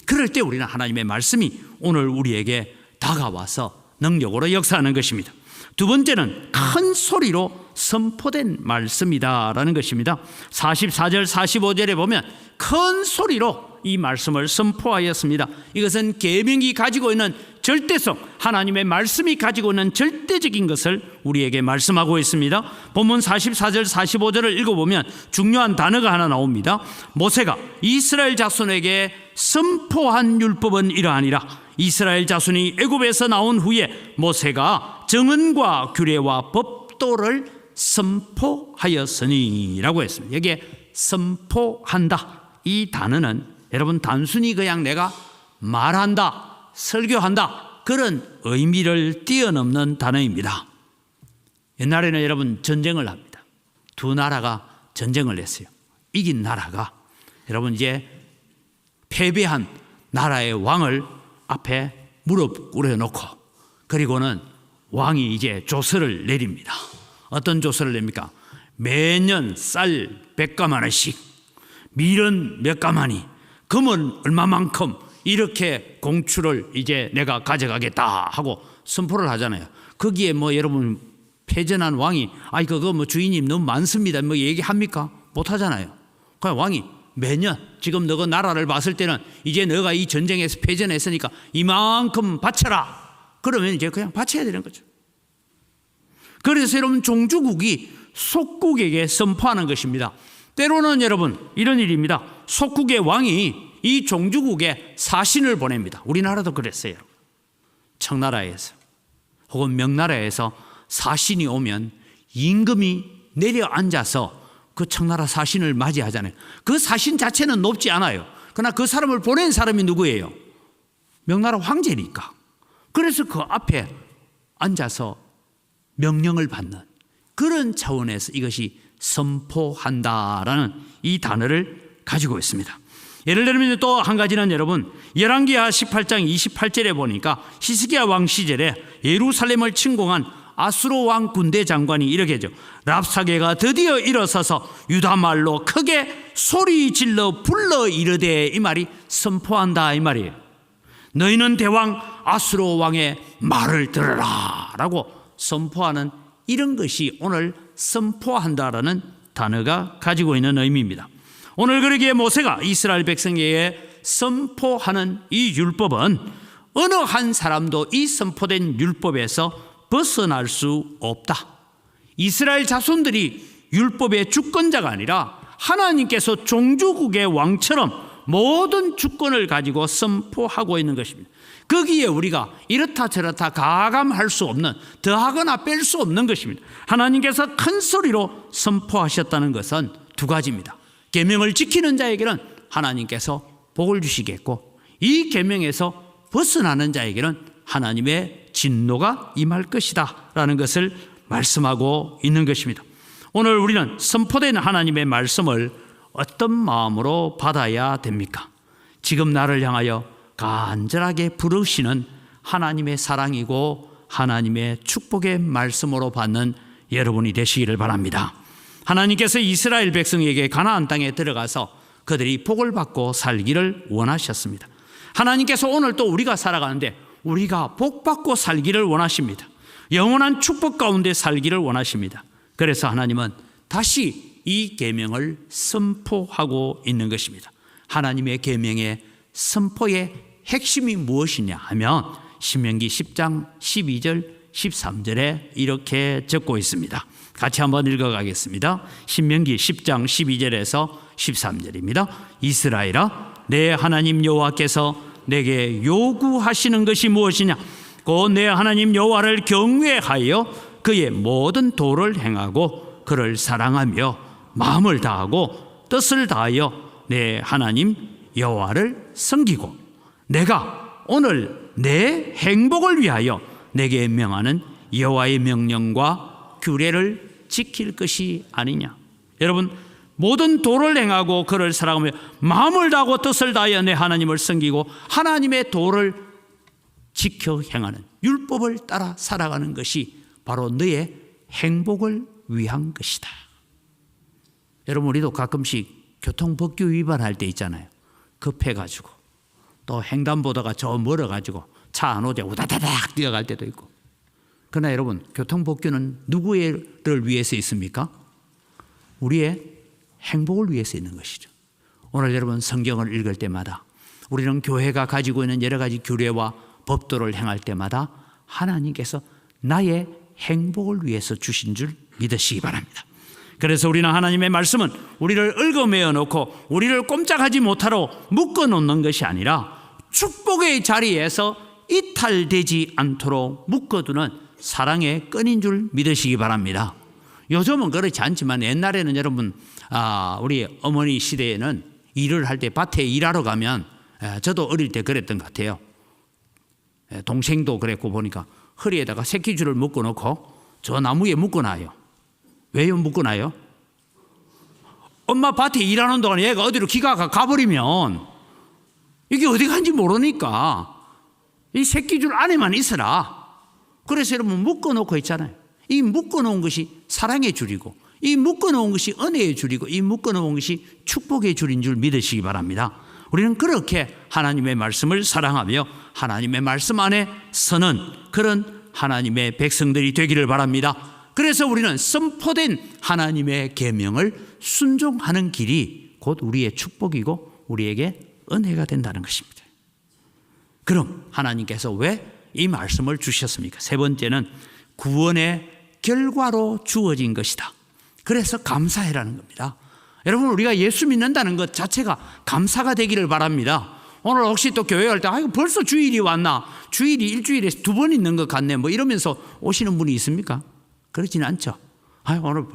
A: 그럴 때 우리는 하나님의 말씀이 오늘 우리에게 다가와서 능력으로 역사하는 것입니다. 두 번째는 큰 소리로 선포된 말씀이다라는 것입니다. 44절 45절에 보면 큰 소리로 이 말씀을 선포하였습니다. 이것은 계명이 가지고 있는 절대성, 하나님의 말씀이 가지고 있는 절대적인 것을 우리에게 말씀하고 있습니다. 본문 44절 45절을 읽어보면 중요한 단어가 하나 나옵니다. 모세가 이스라엘 자손에게 선포한 율법은 이러하니라. 이스라엘 자손이 애굽에서 나온 후에 모세가 정언과 규례와 법도를 선포하였으니 라고 했습니다. 여기에 선포한다, 이 단어는 여러분 단순히 그냥 내가 말한다, 설교한다 그런 의미를 뛰어넘는 단어입니다. 옛날에는 여러분 전쟁을 합니다. 두 나라가 전쟁을 했어요. 이긴 나라가 여러분 이제 패배한 나라의 왕을 앞에 무릎 꿇어놓고 그리고는 왕이 이제 조서를 내립니다. 어떤 조서를 냅니까? 매년 쌀 100가마니씩, 밀은 몇 가마니, 금은 얼마만큼 이렇게 공출을 이제 내가 가져가겠다 하고 선포를 하잖아요. 거기에 뭐 여러분 패전한 왕이 그거 뭐 주인님 너무 많습니다 뭐 얘기합니까? 못 하잖아요. 그냥 왕이 매년 지금 너가 나라를 봤을 때는 이제 너가 이 전쟁에서 패전했으니까 이만큼 바쳐라. 그러면 이제 그냥 바쳐야 되는 거죠. 그래서 여러분 종주국이 속국에게 선포하는 것입니다. 때로는 여러분 이런 일입니다. 속국의 왕이 이 종주국에 사신을 보냅니다. 우리나라도 그랬어요. 청나라에서 혹은 명나라에서 사신이 오면 임금이 내려앉아서 그 청나라 사신을 맞이하잖아요. 그 사신 자체는 높지 않아요. 그러나 그 사람을 보낸 사람이 누구예요? 명나라 황제니까. 그래서 그 앞에 앉아서 명령을 받는 그런 차원에서 이것이 선포한다라는 이 단어를 가지고 있습니다. 예를 들면 또 한 가지는 여러분 열왕기하 18장 28절에 보니까 히스기야 왕 시절에 예루살렘을 침공한 아수르 왕 군대 장관이 이렇게 하죠. 랍사게가 드디어 일어서서 유다 말로 크게 소리 질러 불러 이르되, 이 말이 선포한다 이 말이에요. 너희는 대왕 아수르 왕의 말을 들으라 라고 선포하는 이런 것이 오늘 선포한다라는 단어가 가지고 있는 의미입니다. 오늘 그러기에 모세가 이스라엘 백성에게 선포하는 이 율법은 어느 한 사람도 이 선포된 율법에서 벗어날 수 없다. 이스라엘 자손들이 율법의 주권자가 아니라 하나님께서 종주국의 왕처럼 모든 주권을 가지고 선포하고 있는 것입니다. 거기에 우리가 이렇다 저렇다 가감할 수 없는, 더하거나 뺄 수 없는 것입니다. 하나님께서 큰 소리로 선포하셨다는 것은 두 가지입니다. 계명을 지키는 자에게는 하나님께서 복을 주시겠고, 이 계명에서 벗어나는 자에게는 하나님의 진노가 임할 것이다 라는 것을 말씀하고 있는 것입니다. 오늘 우리는 선포된 하나님의 말씀을 어떤 마음으로 받아야 됩니까? 지금 나를 향하여 간절하게 부르시는 하나님의 사랑이고 하나님의 축복의 말씀으로 받는 여러분이 되시기를 바랍니다. 하나님께서 이스라엘 백성에게 가나안 땅에 들어가서 그들이 복을 받고 살기를 원하셨습니다. 하나님께서 오늘 또 우리가 살아가는데 우리가 복 받고 살기를 원하십니다. 영원한 축복 가운데 살기를 원하십니다. 그래서 하나님은 다시 이 계명을 선포하고 있는 것입니다. 하나님의 계명의 선포의 핵심이 무엇이냐 하면 신명기 10장 12절 13절에 이렇게 적고 있습니다. 같이 한번 읽어가겠습니다. 신명기 10장 12절에서 13절입니다. 이스라엘아, 내 하나님 여호와께서 내게 요구하시는 것이 무엇이냐? 곧 내 하나님 여호와를 경외하여 그의 모든 도를 행하고 그를 사랑하며 마음을 다하고 뜻을 다하여 내 하나님 여호와를 섬기고 내가 오늘 내 행복을 위하여 내게 명하는 여호와의 명령과 규례를 지킬 것이 아니냐. 여러분, 모든 도를 행하고 그를 사랑하며 마음을 다하고 뜻을 다하여 내 하나님을 섬기고 하나님의 도를 지켜 행하는 율법을 따라 살아가는 것이 바로 너의 행복을 위한 것이다. 여러분, 우리도 가끔씩 교통법규 위반할 때 있잖아요. 급해가지고 또 횡단보도가 저 멀어가지고 차 안 오자 우다다닥 뛰어갈 때도 있고. 그러나 여러분, 교통법규는 누구를 위해서 있습니까? 우리의 행복을 위해서 있는 것이죠. 오늘 여러분 성경을 읽을 때마다 우리는 교회가 가지고 있는 여러 가지 규례와 법도를 행할 때마다 하나님께서 나의 행복을 위해서 주신 줄 믿으시기 바랍니다. 그래서 우리는 하나님의 말씀은 우리를 얽어매어 놓고 우리를 꼼짝하지 못하러 묶어 놓는 것이 아니라 축복의 자리에서 이탈되지 않도록 묶어두는 사랑의 끈인 줄 믿으시기 바랍니다. 요즘은 그렇지 않지만 옛날에는 여러분 우리 어머니 시대에는 일을 할 때 밭에 일하러 가면 저도 어릴 때 그랬던 것 같아요. 동생도 그랬고 보니까 허리에다가 새끼줄을 묶어 놓고 저 나무에 묶어놔요. 왜요 묶어놔요? 엄마 밭에 일하는 동안 얘가 어디로 기가 가버리면 이게 어디 간지 모르니까 이 새끼줄 안에만 있어라. 그래서 여러분 묶어놓고 있잖아요. 이 묶어놓은 것이 사랑의 줄이고 이 묶어놓은 것이 은혜의 줄이고 이 묶어놓은 것이 축복의 줄인 줄 믿으시기 바랍니다. 우리는 그렇게 하나님의 말씀을 사랑하며 하나님의 말씀 안에 서는 그런 하나님의 백성들이 되기를 바랍니다. 그래서 우리는 선포된 하나님의 계명을 순종하는 길이 곧 우리의 축복이고 우리에게 은혜가 된다는 것입니다. 그럼 하나님께서 왜 이 말씀을 주셨습니까? 세 번째는 구원의 결과로 주어진 것이다. 그래서 감사해라는 겁니다. 여러분, 우리가 예수 믿는다는 것 자체가 감사가 되기를 바랍니다. 오늘 혹시 또 교회 갈 때 벌써 주일이 왔나? 주일이 일주일에 2번 있는 것 같네 뭐 이러면서 오시는 분이 있습니까? 그렇지는 않죠. 오늘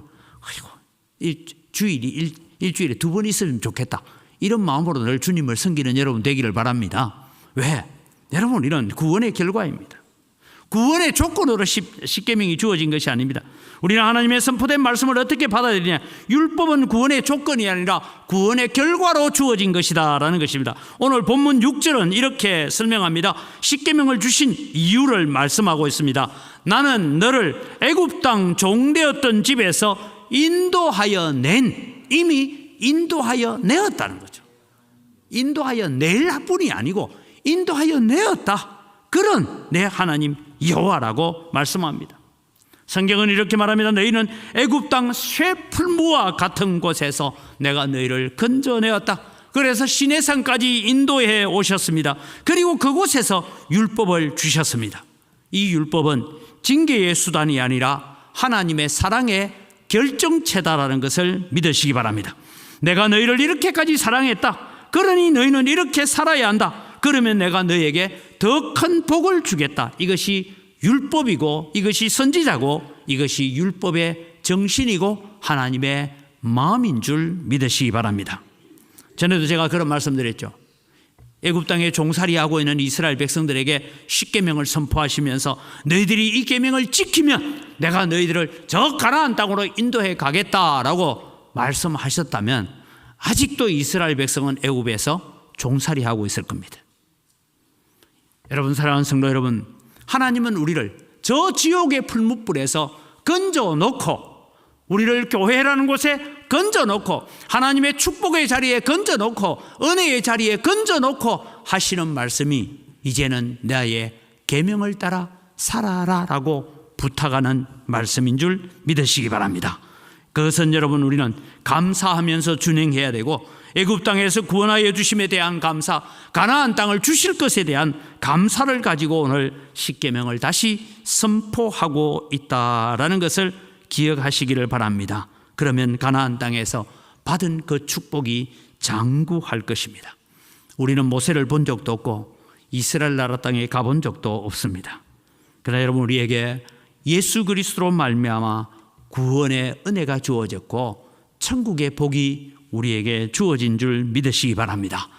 A: 주일이 일주일에 2번 있으면 좋겠다. 이런 마음으로 늘 주님을 섬기는 여러분 되기를 바랍니다. 왜? 여러분, 이런 구원의 결과입니다. 구원의 조건으로 십계명이 주어진 것이 아닙니다. 우리는 하나님의 선포된 말씀을 어떻게 받아들이냐? 율법은 구원의 조건이 아니라 구원의 결과로 주어진 것이다 라는 것입니다. 오늘 본문 6절은 이렇게 설명합니다. 십계명을 주신 이유를 말씀하고 있습니다. 나는 너를 애굽 땅 종되었던 집에서 인도하여 이미 인도하여 내었다는 거죠. 인도하여 낼 뿐이 아니고 인도하여 내었다. 그런 내 하나님 여호와라고 말씀합니다. 성경은 이렇게 말합니다. 너희는 애굽 땅 쇠풀무와 같은 곳에서 내가 너희를 건져내었다. 그래서 시내산까지 인도해 오셨습니다. 그리고 그곳에서 율법을 주셨습니다. 이 율법은 징계의 수단이 아니라 하나님의 사랑의 결정체다라는 것을 믿으시기 바랍니다. 내가 너희를 이렇게까지 사랑했다. 그러니 너희는 이렇게 살아야 한다. 그러면 내가 너희에게 더 큰 복을 주겠다. 이것이 율법이고 이것이 선지자고 이것이 율법의 정신이고 하나님의 마음인 줄 믿으시기 바랍니다. 전에도 제가 그런 말씀드렸죠. 애굽 땅에 종살이하고 있는 이스라엘 백성들에게 십계명을 선포하시면서 너희들이 이 계명을 지키면 내가 너희들을 저 가나안 땅으로 인도해 가겠다라고 말씀하셨다면 아직도 이스라엘 백성은 애굽에서 종살이하고 있을 겁니다. 여러분, 사랑하는 성도 여러분, 하나님은 우리를 저 지옥의 풀무불에서 건져놓고, 우리를 교회라는 곳에 건져놓고, 하나님의 축복의 자리에 건져놓고, 은혜의 자리에 건져놓고 하시는 말씀이 이제는 나의 계명을 따라 살아라 라고 부탁하는 말씀인 줄 믿으시기 바랍니다. 그것은 여러분, 우리는 감사하면서 준행해야 되고, 애굽 땅에서 구원하여 주심에 대한 감사, 가나안 땅을 주실 것에 대한 감사를 가지고 오늘 십계명을 다시 선포하고 있다라는 것을 기억하시기를 바랍니다. 그러면 가나안 땅에서 받은 그 축복이 장구할 것입니다. 우리는 모세를 본 적도 없고 이스라엘 나라 땅에 가본 적도 없습니다. 그러나 여러분, 우리에게 예수 그리스도로 말미암아 구원의 은혜가 주어졌고 천국의 복이 우리에게 주어진 줄 믿으시기 바랍니다.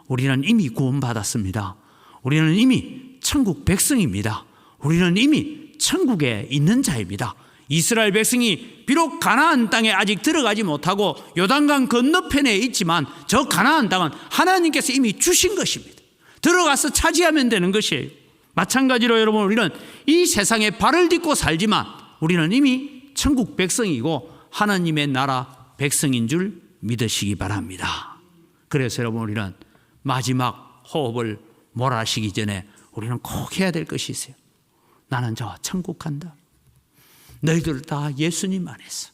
A: 우리는 이미 구원받았습니다. 우리는 이미 천국 백성입니다. 우리는 이미 천국에 있는 자입니다. 이스라엘 백성이 비록 가나안 땅에 아직 들어가지 못하고 요단강 건너편에 있지만 저 가나안 땅은 하나님께서 이미 주신 것입니다. 들어가서 차지하면 되는 것이에요. 마찬가지로 여러분, 우리는 이 세상에 발을 딛고 살지만 우리는 이미 천국 백성이고 하나님의 나라 백성인 줄 믿으시기 바랍니다. 그래서 여러분, 우리는 마지막 호흡을 몰아쉬기 전에 우리는 꼭 해야 될 것이 있어요. 나는 저 천국 간다. 너희들 다 예수님 안에서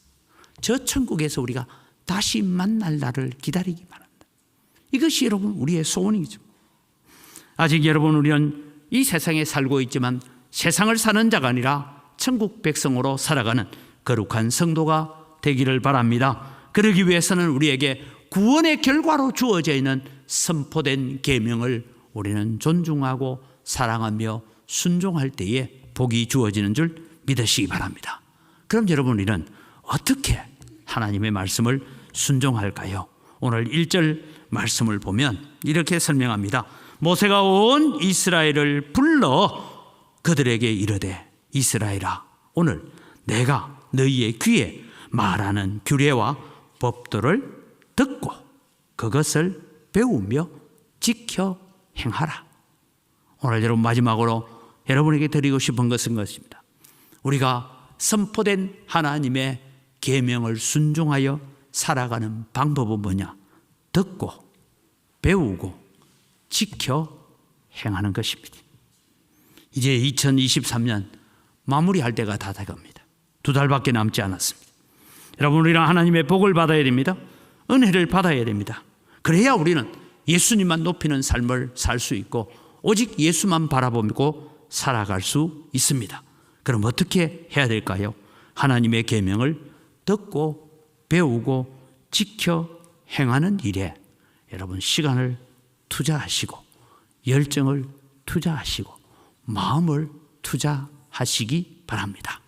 A: 저 천국에서 우리가 다시 만날 날을 기다리기 바랍니다. 이것이 여러분 우리의 소원이죠. 아직 여러분, 우리는 이 세상에 살고 있지만 세상을 사는 자가 아니라 천국 백성으로 살아가는 거룩한 성도가 되기를 바랍니다. 그러기 위해서는 우리에게 구원의 결과로 주어져 있는 선포된 계명을 우리는 존중하고 사랑하며 순종할 때에 복이 주어지는 줄 믿으시기 바랍니다. 그럼 여러분, 우리는 어떻게 하나님의 말씀을 순종할까요? 오늘 1절 말씀을 보면 이렇게 설명합니다. 모세가 온 이스라엘을 불러 그들에게 이르되, 이스라엘아, 오늘 내가 너희의 귀에 말하는 규례와 법도를 듣고 그것을 배우며 지켜 행하라. 오늘 여러분, 마지막으로 여러분에게 드리고 싶은 것은 것입니다. 우리가 선포된 하나님의 계명을 순종하여 살아가는 방법은 뭐냐? 듣고 배우고 지켜 행하는 것입니다. 이제 2023년 마무리할 때가 다 돼갑니다. 2달밖에 남지 않았습니다. 여러분, 우리는 하나님의 복을 받아야 됩니다. 은혜를 받아야 됩니다. 그래야 우리는 예수님만 높이는 삶을 살 수 있고 오직 예수만 바라보고 살아갈 수 있습니다. 그럼 어떻게 해야 될까요? 하나님의 계명을 듣고 배우고 지켜 행하는 일에 여러분 시간을 투자하시고 열정을 투자하시고 마음을 투자하시기 바랍니다.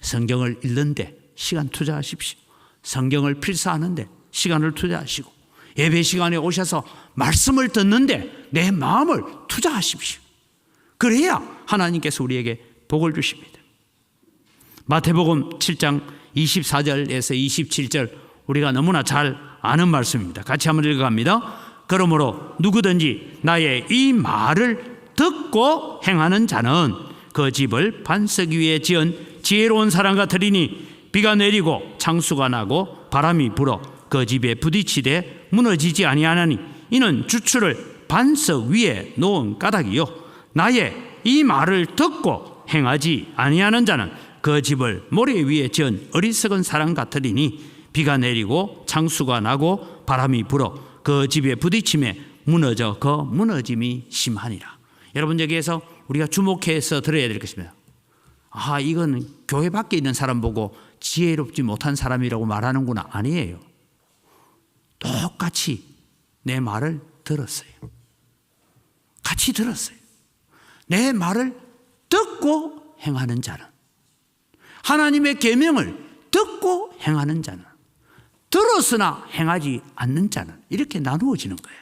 A: 성경을 읽는데 시간 투자하십시오. 성경을 필사하는데 시간을 투자하시고 예배 시간에 오셔서 말씀을 듣는데 내 마음을 투자하십시오. 그래야 하나님께서 우리에게 복을 주십니다. 마태복음 7장 24절에서 27절 우리가 너무나 잘 아는 말씀입니다. 같이 한번 읽어갑니다. 그러므로 누구든지 나의 이 말을 듣고 행하는 자는 그 집을 반석 위에 지은 지혜로운 사람 같으리니 비가 내리고 창수가 나고 바람이 불어 그 집에 부딪히되 무너지지 아니하나니 이는 주추를 반석 위에 놓은 까닭이요 나의 이 말을 듣고 행하지 아니하는 자는 그 집을 모래 위에 지은 어리석은 사람 같으리니 비가 내리고 창수가 나고 바람이 불어 그 집에 부딪힘에 무너져 그 무너짐이 심하니라. 여러분, 여기에서 우리가 주목해서 들어야 될 것입니다. 이건 교회 밖에 있는 사람 보고 지혜롭지 못한 사람이라고 말하는구나. 아니에요. 똑같이 내 말을 들었어요. 같이 들었어요. 내 말을 듣고 행하는 자는, 하나님의 계명을 듣고 행하는 자는, 들었으나 행하지 않는 자는, 이렇게 나누어지는 거예요.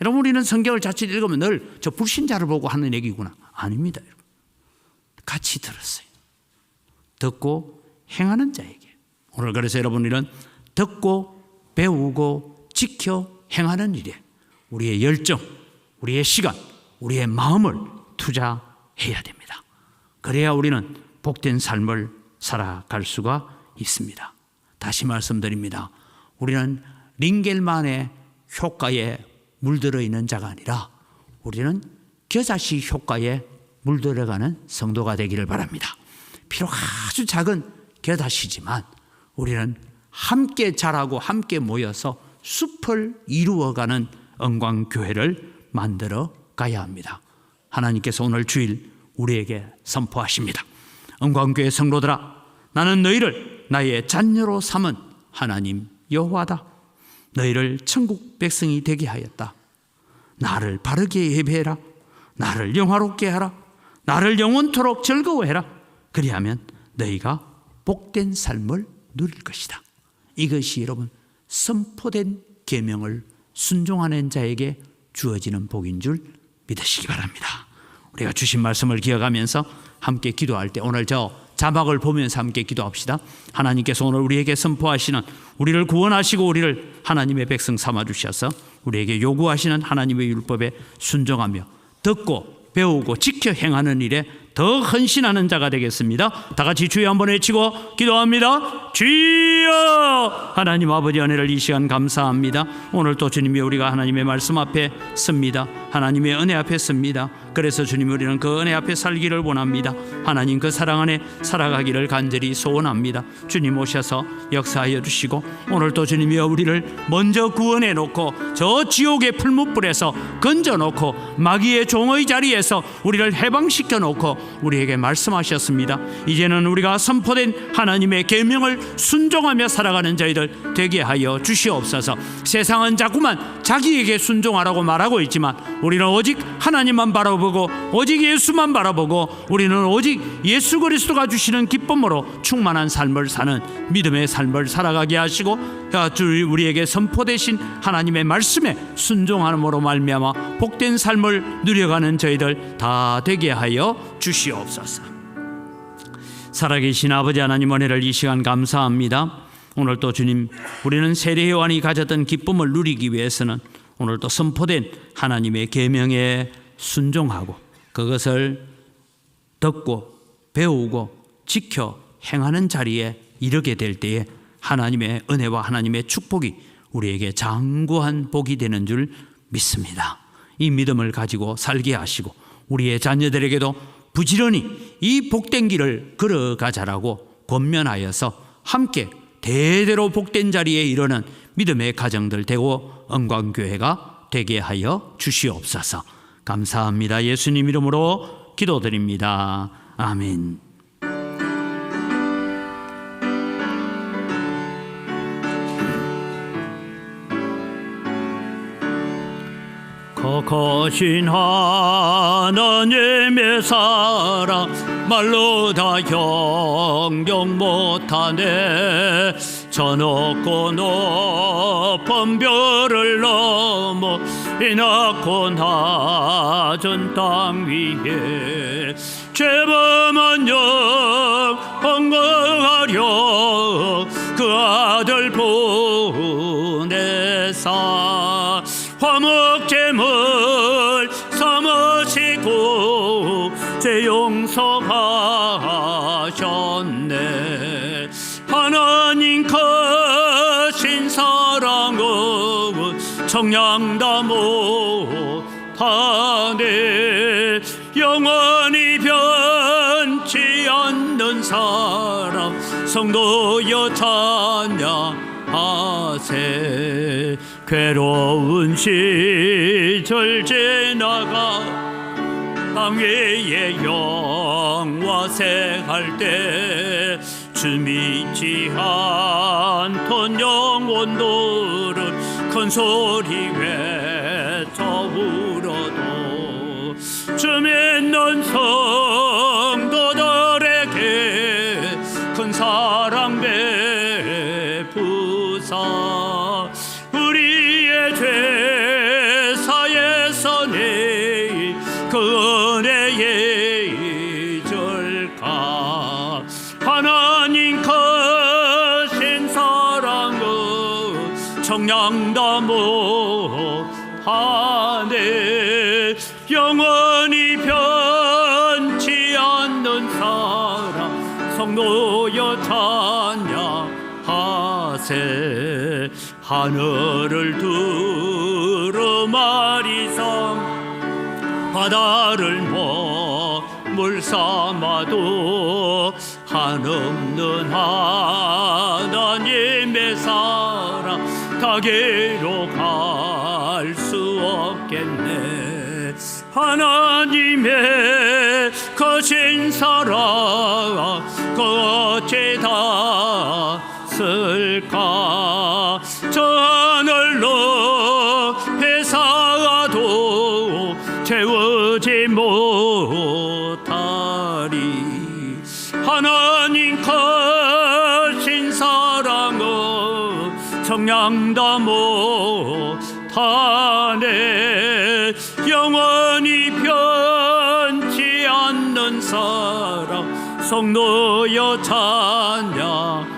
A: 여러분, 우리는 성경을 자칫 읽으면 늘 저 불신자를 보고 하는 얘기구나. 아닙니다. 여러분. 같이 들었어요. 듣고 행하는 자에게. 오늘 그래서 여러분, 우리는 듣고 배우고 지켜 행하는 일에 우리의 열정, 우리의 시간, 우리의 마음을 투자해야 됩니다. 그래야 우리는 복된 삶을 살아갈 수가 있습니다. 다시 말씀드립니다. 우리는 링겔만의 효과에 물들어 있는 자가 아니라 우리는 겨자씨 효과에 물들어가는 성도가 되기를 바랍니다. 비록 아주 작은 겨자씨지만 우리는 함께 자라고 함께 모여서 숲을 이루어가는 영광교회를 만들어 가야 합니다. 하나님께서 오늘 주일 우리에게 선포하십니다. 영광교회 성도들아, 나는 너희를 나의 자녀로 삼은 하나님 여호와다. 너희를 천국 백성이 되게 하였다. 나를 바르게 예배해라. 나를 영화롭게 하라. 나를 영원토록 즐거워해라. 그리하면 너희가 복된 삶을 누릴 것이다. 이것이 여러분 선포된 계명을 순종하는 자에게 주어지는 복인 줄 믿으시기 바랍니다. 우리가 주신 말씀을 기억하면서 함께 기도할 때 오늘 저 자막을 보면서 함께 기도합시다. 하나님께서 오늘 우리에게 선포하시는, 우리를 구원하시고 우리를 하나님의 백성 삼아주셔서 우리에게 요구하시는 하나님의 율법에 순종하며 듣고 배우고 지켜 행하는 일에 더 헌신하는 자가 되겠습니다. 다 같이 주여 한번 외치고 기도합니다. 주여! 하나님 아버지 은혜를 이 시간 감사합니다. 오늘 또 주님이 우리가 하나님의 말씀 앞에 섭니다. 하나님의 은혜 앞에 섭니다. 그래서 주님, 우리는 그 은혜 앞에 살기를 원합니다. 하나님 그 사랑 안에 살아가기를 간절히 소원합니다. 주님 오셔서 역사하여 주시고 오늘 또 주님이 우리를 먼저 구원해 놓고 저 지옥의 풀무불에서 건져 놓고 마귀의 종의 자리에서 우리를 해방시켜 놓고 우리에게 말씀하셨습니다. 이제는 우리가 선포된 하나님의 계명을 순종하며 살아가는 저희들 되게 하여 주시옵소서. 세상은 자꾸만 자기에게 순종하라고 말하고 있지만 우리는 오직 하나님만 바라보고 오직 예수만 바라보고 우리는 오직 예수 그리스도가 주시는 기쁨으로 충만한 삶을 사는 믿음의 삶을 살아가게 하시고 우리에게 선포되신 하나님의 말씀에 순종함으로 말미암아 복된 삶을 누려가는 저희들 다 되게 하여 주시옵소서. 살아계신 아버지 하나님, 은혜를 이 시간 감사합니다. 오늘 또 주님, 우리는 세례 요한이 가졌던 기쁨을 누리기 위해서는 오늘 또 선포된 하나님의 계명에 순종하고 그것을 듣고 배우고 지켜 행하는 자리에 이르게 될 때에 하나님의 은혜와 하나님의 축복이 우리에게 장구한 복이 되는 줄 믿습니다. 이 믿음을 가지고 살게 하시고 우리의 자녀들에게도 부지런히 이 복된 길을 걸어가자라고 권면하여서 함께 대대로 복된 자리에 이르는 믿음의 가정들 되고 영광교회가 되게 하여 주시옵소서. 감사합니다. 예수님 이름으로 기도드립니다. 아멘. 거거신 하나님의 사랑 말로 다 형용 못하네. 저 높고 높은 별을 넘어 이 낮고 낮은 땅 위에 죄범한 영 건강하려 그 아들 보내사 화목제물 삼으시고 죄 용서하셨네. 하나님 크신 사랑은 청량다 못하네. 영원히 변치 않는 사랑 성도여 찬양하세. 괴로운 시절 지나가 땅 위에 영화생할 때 주 믿지 않던 영혼들은 큰 소리 외쳐 울어도 주 믿는 성도들에게 큰 사랑 베푸사 우리의 죄 사에서 내일 그 은혜에 잊을까. 하나님 크신 사랑은 청량다 못하네. 영원히 변치 않는 하늘을 두루마리서 바다를 물 삼아도 한없는 하나님의 사랑 가게로 갈 수 없겠네. 하나님의 거신 사랑 어째 닿았을까. 저 하늘로 회사도 채우지 못하리. 하나님 거신 사랑은 청량다 못하네. 영원히 변치 않는 사랑 성노여 찬양하세.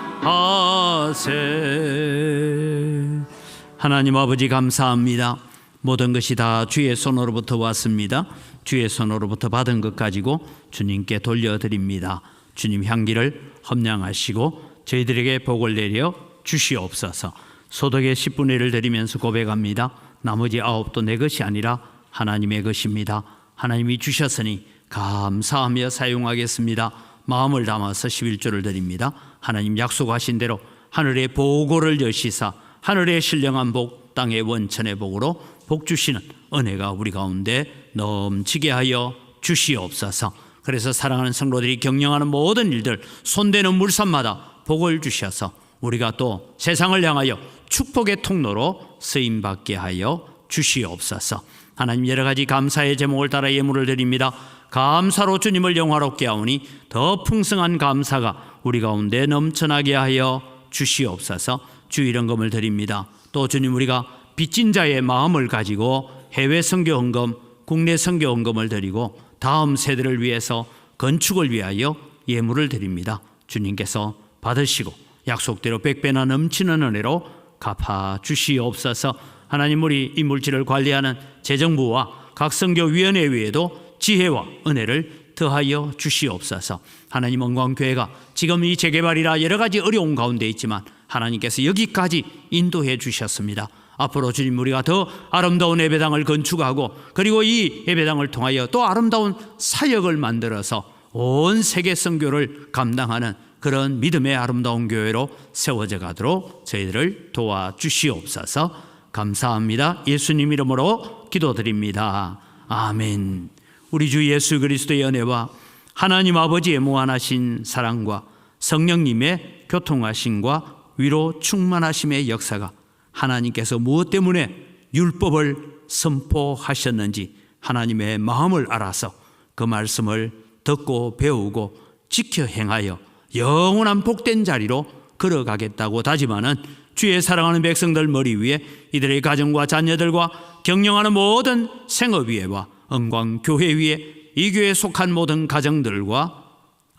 A: 하나님 아버지 감사합니다. 모든 것이 다 주의 손으로부터 왔습니다. 주의 손으로부터 받은 것 가지고 주님께 돌려드립니다. 주님 향기를 험량하시고 저희들에게 복을 내려 주시옵소서. 소득의 10분의 1을 드리면서 고백합니다. 나머지 9도 내 것이 아니라 하나님의 것입니다. 하나님이 주셨으니 감사하며 사용하겠습니다. 마음을 담아서 11조를 드립니다. 하나님 약속하신 대로 하늘의 보고를 여시사 하늘의 신령한 복 땅의 원천의 복으로 복 주시는 은혜가 우리 가운데 넘치게 하여 주시옵소서. 그래서 사랑하는 성도들이 경영하는 모든 일들 손대는 물산마다 복을 주셔서 우리가 또 세상을 향하여 축복의 통로로 쓰임받게 하여 주시옵소서. 하나님 여러 가지 감사의 제목을 따라 예물을 드립니다. 감사로 주님을 영화롭게 하오니 더 풍성한 감사가 우리 가운데 넘쳐나게 하여 주시옵소서. 주일헌금을 드립니다. 또 주님 우리가 빚진 자의 마음을 가지고 해외 선교 헌금, 국내 선교 헌금을 드리고 다음 세대를 위해서 건축을 위하여 예물을 드립니다. 주님께서 받으시고 약속대로 100배나 넘치는 은혜로 갚아 주시옵소서. 하나님 우리 이 물질을 관리하는 재정부와 각 선교위원회 위에도 지혜와 은혜를 더하여 주시옵소서. 하나님 영광교회가 지금 이 재개발이라 여러 가지 어려운 가운데 있지만 하나님께서 여기까지 인도해 주셨습니다. 앞으로 주님 우리가 더 아름다운 예배당을 건축하고 그리고 이 예배당을 통하여 또 아름다운 사역을 만들어서 온 세계 선교를 감당하는 그런 믿음의 아름다운 교회로 세워져 가도록 저희들을 도와주시옵소서. 감사합니다. 예수님 이름으로 기도드립니다. 아멘. 우리 주 예수 그리스도의 은혜와 하나님 아버지의 무한하신 사랑과 성령님의 교통하심과 위로 충만하심의 역사가 하나님께서 무엇 때문에 율법을 선포하셨는지 하나님의 마음을 알아서 그 말씀을 듣고 배우고 지켜 행하여 영원한 복된 자리로 걸어가겠다고 다짐하는 주의 사랑하는 백성들 머리 위에 이들의 가정과 자녀들과 경영하는 모든 생업위에와 은광교회 위에 이 교회에 속한 모든 가정들과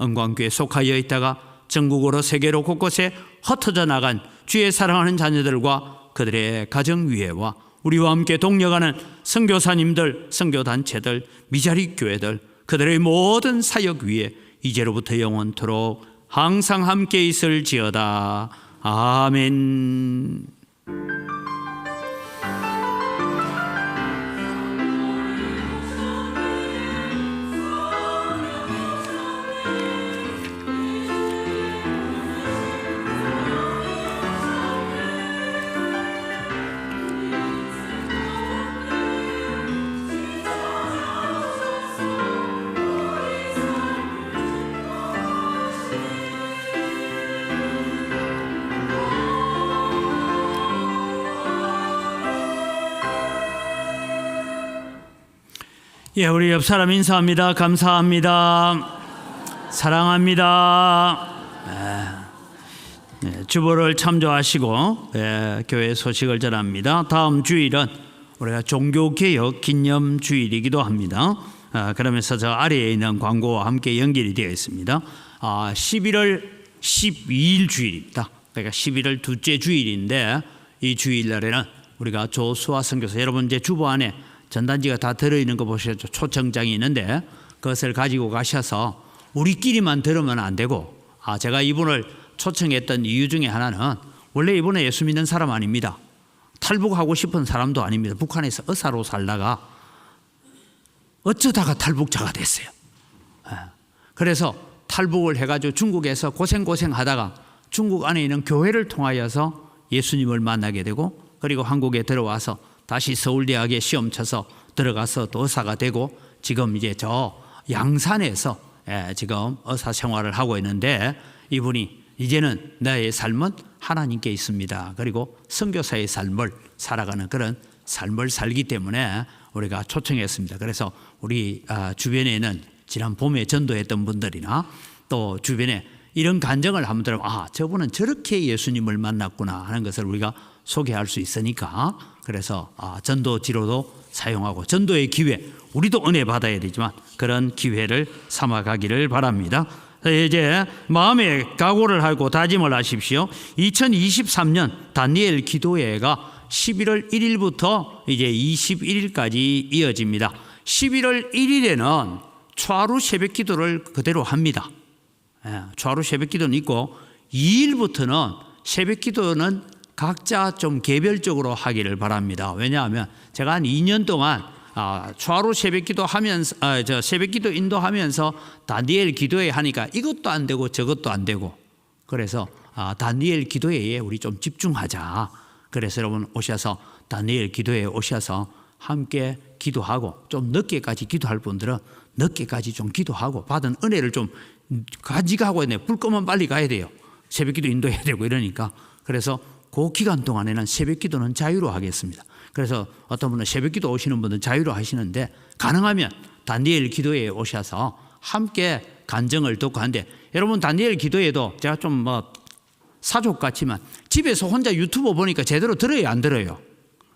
A: 은광교회에 속하여 있다가 전국으로 세계로 곳곳에 흩어져 나간 주의 사랑하는 자녀들과 그들의 가정 위에와 우리와 함께 동력하는 선교사님들, 선교단체들, 미자리 교회들 그들의 모든 사역 위에 이제로부터 영원토록 항상 함께 있을지어다. 아멘. 예, 우리 옆 사람 인사합니다. 감사합니다. 사랑합니다. 주보를 참조하시고 교회 소식을 전합니다. 다음 주일은 우리가 종교개혁 기념주일이기도 합니다. 그러면서 저 아래에 있는 광고와 함께 연결이 되어 있습니다. 11월 12일 주일입니다. 그러니까 11월 둘째 주일인데 이 주일날에는 우리가 조수아 선교사 여러분 이제 주보 안에 전단지가 다 들어있는 거 보시죠. 초청장이 있는데 그것을 가지고 가셔서 우리끼리만 들으면 안 되고 제가 이분을 초청했던 이유 중에 하나는 원래 이분은 예수 믿는 사람 아닙니다. 탈북하고 싶은 사람도 아닙니다. 북한에서 의사로 살다가 어쩌다가 탈북자가 됐어요. 그래서 탈북을 해가지고 중국에서 고생하다가 중국 안에 있는 교회를 통하여서 예수님을 만나게 되고, 그리고 한국에 들어와서 다시 서울대학에 시험 쳐서 들어가서 또 의사가 되고, 지금 이제 저 양산에서 지금 의사 생활을 하고 있는데, 이분이 이제는 나의 삶은 하나님께 있습니다. 그리고 선교사의 삶을 살아가는 그런 삶을 살기 때문에 우리가 초청했습니다. 그래서 우리 주변에는 지난 봄에 전도했던 분들이나 또 주변에 이런 간증을 한번 들으면 저분은 저렇게 예수님을 만났구나 하는 것을 우리가 소개할 수 있으니까, 그래서 전도 지로도 사용하고 전도의 기회, 우리도 은혜 받아야 되지만 그런 기회를 삼아가기를 바랍니다. 이제 마음의 각오를 하고 다짐을 하십시오. 2023년 다니엘 기도회가 11월 1일부터 이제 21일까지 이어집니다. 11월 1일에는 초하루 새벽 기도를 그대로 합니다. 초하루 새벽 기도는 있고, 2일부터는 새벽 기도는 각자 좀 개별적으로 하기를 바랍니다. 왜냐하면 제가 한 2년 동안 초하루 새벽 기도 하면서 새벽 기도 인도하면서 다니엘 기도회 하니까 이것도 안 되고 저것도 안 되고, 그래서 다니엘 기도회에 우리 좀 집중하자. 그래서 여러분 오셔서 다니엘 기도회에 오셔서 함께 기도하고, 좀 늦게까지 기도할 분들은 늦게까지 좀 기도하고 받은 은혜를 좀 가져가고 있네. 불 끄면 빨리 가야 돼요. 새벽 기도 인도해야 되고 이러니까. 그래서 그 기간 동안에는 새벽 기도는 자유로 하겠습니다. 그래서 어떤 분은 새벽 기도 오시는 분은 자유로 하시는데, 가능하면 다니엘 기도회에 오셔서 함께 간증을 듣고 하는데, 여러분 다니엘 기도회도 제가 좀 사족 같지만 집에서 혼자 유튜브 보니까 제대로 들어요, 안 들어요?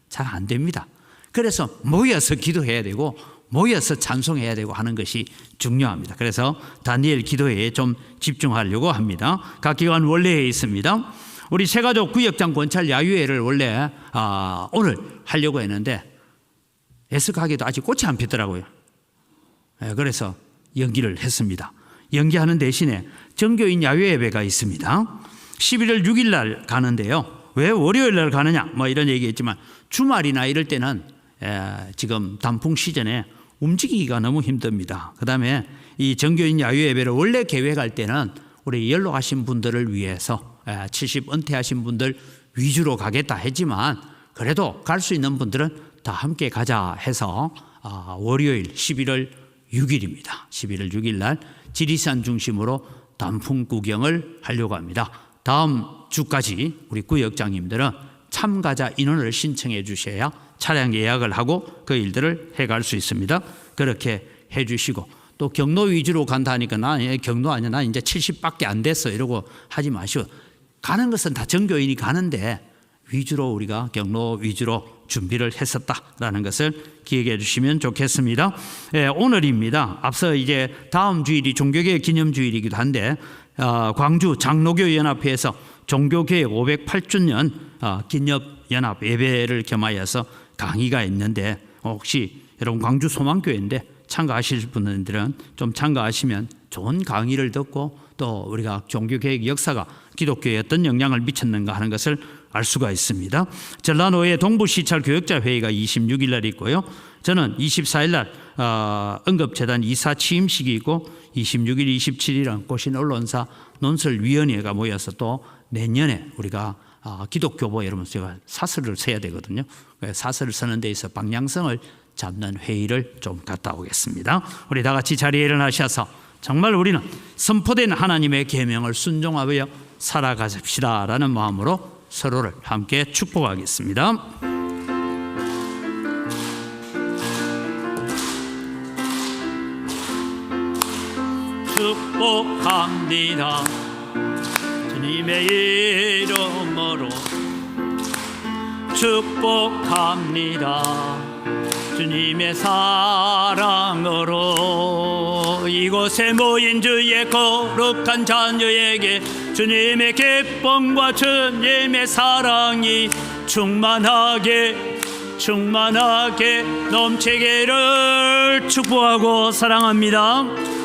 A: 잘 안 됩니다. 그래서 모여서 기도해야 되고 모여서 찬송해야 되고 하는 것이 중요합니다. 그래서 다니엘 기도회에 좀 집중하려고 합니다. 각 기관 원래에 있습니다. 우리 새가족 구역장 권찰 야유회를 원래 오늘 하려고 했는데 애석하게도 아직 꽃이 안 피더라고요. 그래서 연기를 했습니다. 연기하는 대신에 정교인 야유회 예배가 있습니다. 11월 6일 날 가는데요. 왜 월요일 날 가느냐 이런 얘기했지만, 주말이나 이럴 때는 지금 단풍 시즌에 움직이기가 너무 힘듭니다. 그 다음에 이 정교인 야유 예배를 원래 계획할 때는 우리 연로하신 분들을 위해서 70 은퇴하신 분들 위주로 가겠다 했지만, 그래도 갈 수 있는 분들은 다 함께 가자 해서 월요일 11월 6일입니다. 11월 6일 날 지리산 중심으로 단풍 구경을 하려고 합니다. 다음 주까지 우리 구역장님들은 참가자 인원을 신청해 주셔야 차량 예약을 하고 그 일들을 해갈 수 있습니다. 그렇게 해 주시고, 또 경로 위주로 간다 하니까 나 경로 아니야, 나 이제 70밖에 안 됐어 이러고 하지 마시고, 가는 것은 다 정교인이 가는데 위주로 우리가 경로 위주로 준비를 했었다라는 것을 기억해 주시면 좋겠습니다. 오늘입니다. 앞서 이제 다음 주일이 종교개혁 기념주일이기도 한데, 광주 장로교 연합회에서 종교개혁 508주년 기념연합 예배를 겸하여서 강의가 있는데, 혹시 여러분 광주 소망교회인데 참가하실 분들은 좀 참가하시면 좋은 강의를 듣고, 또 우리가 종교개혁 역사가 기독교에 어떤 영향을 미쳤는가 하는 것을 알 수가 있습니다. 전라도의 동부시찰 교역자회의가 26일 날 있고요. 저는 24일 날 응급재단 이사 취임식이 있고, 26일, 27일은 고신 언론사 논설위원회가 모여서 또 내년에 우리가 기독교보 여러분 제가 사설을 써야 되거든요. 사설을 쓰는 데 있어 방향성을 잡는 회의를 좀 갔다 오겠습니다. 우리 다 같이 자리에 일어나셔서 정말 우리는 선포된 하나님의 계명을 순종하여 살아가십시다라는 마음으로 서로를 함께 축복하겠습니다. 축복합니다. 주님의 이름으로 축복합니다. 주님의 사랑으로 이곳에 모인 주의 거룩한 자녀에게 주님의 기쁨과 주님의 사랑이 충만하게 넘치기를 축복하고 사랑합니다.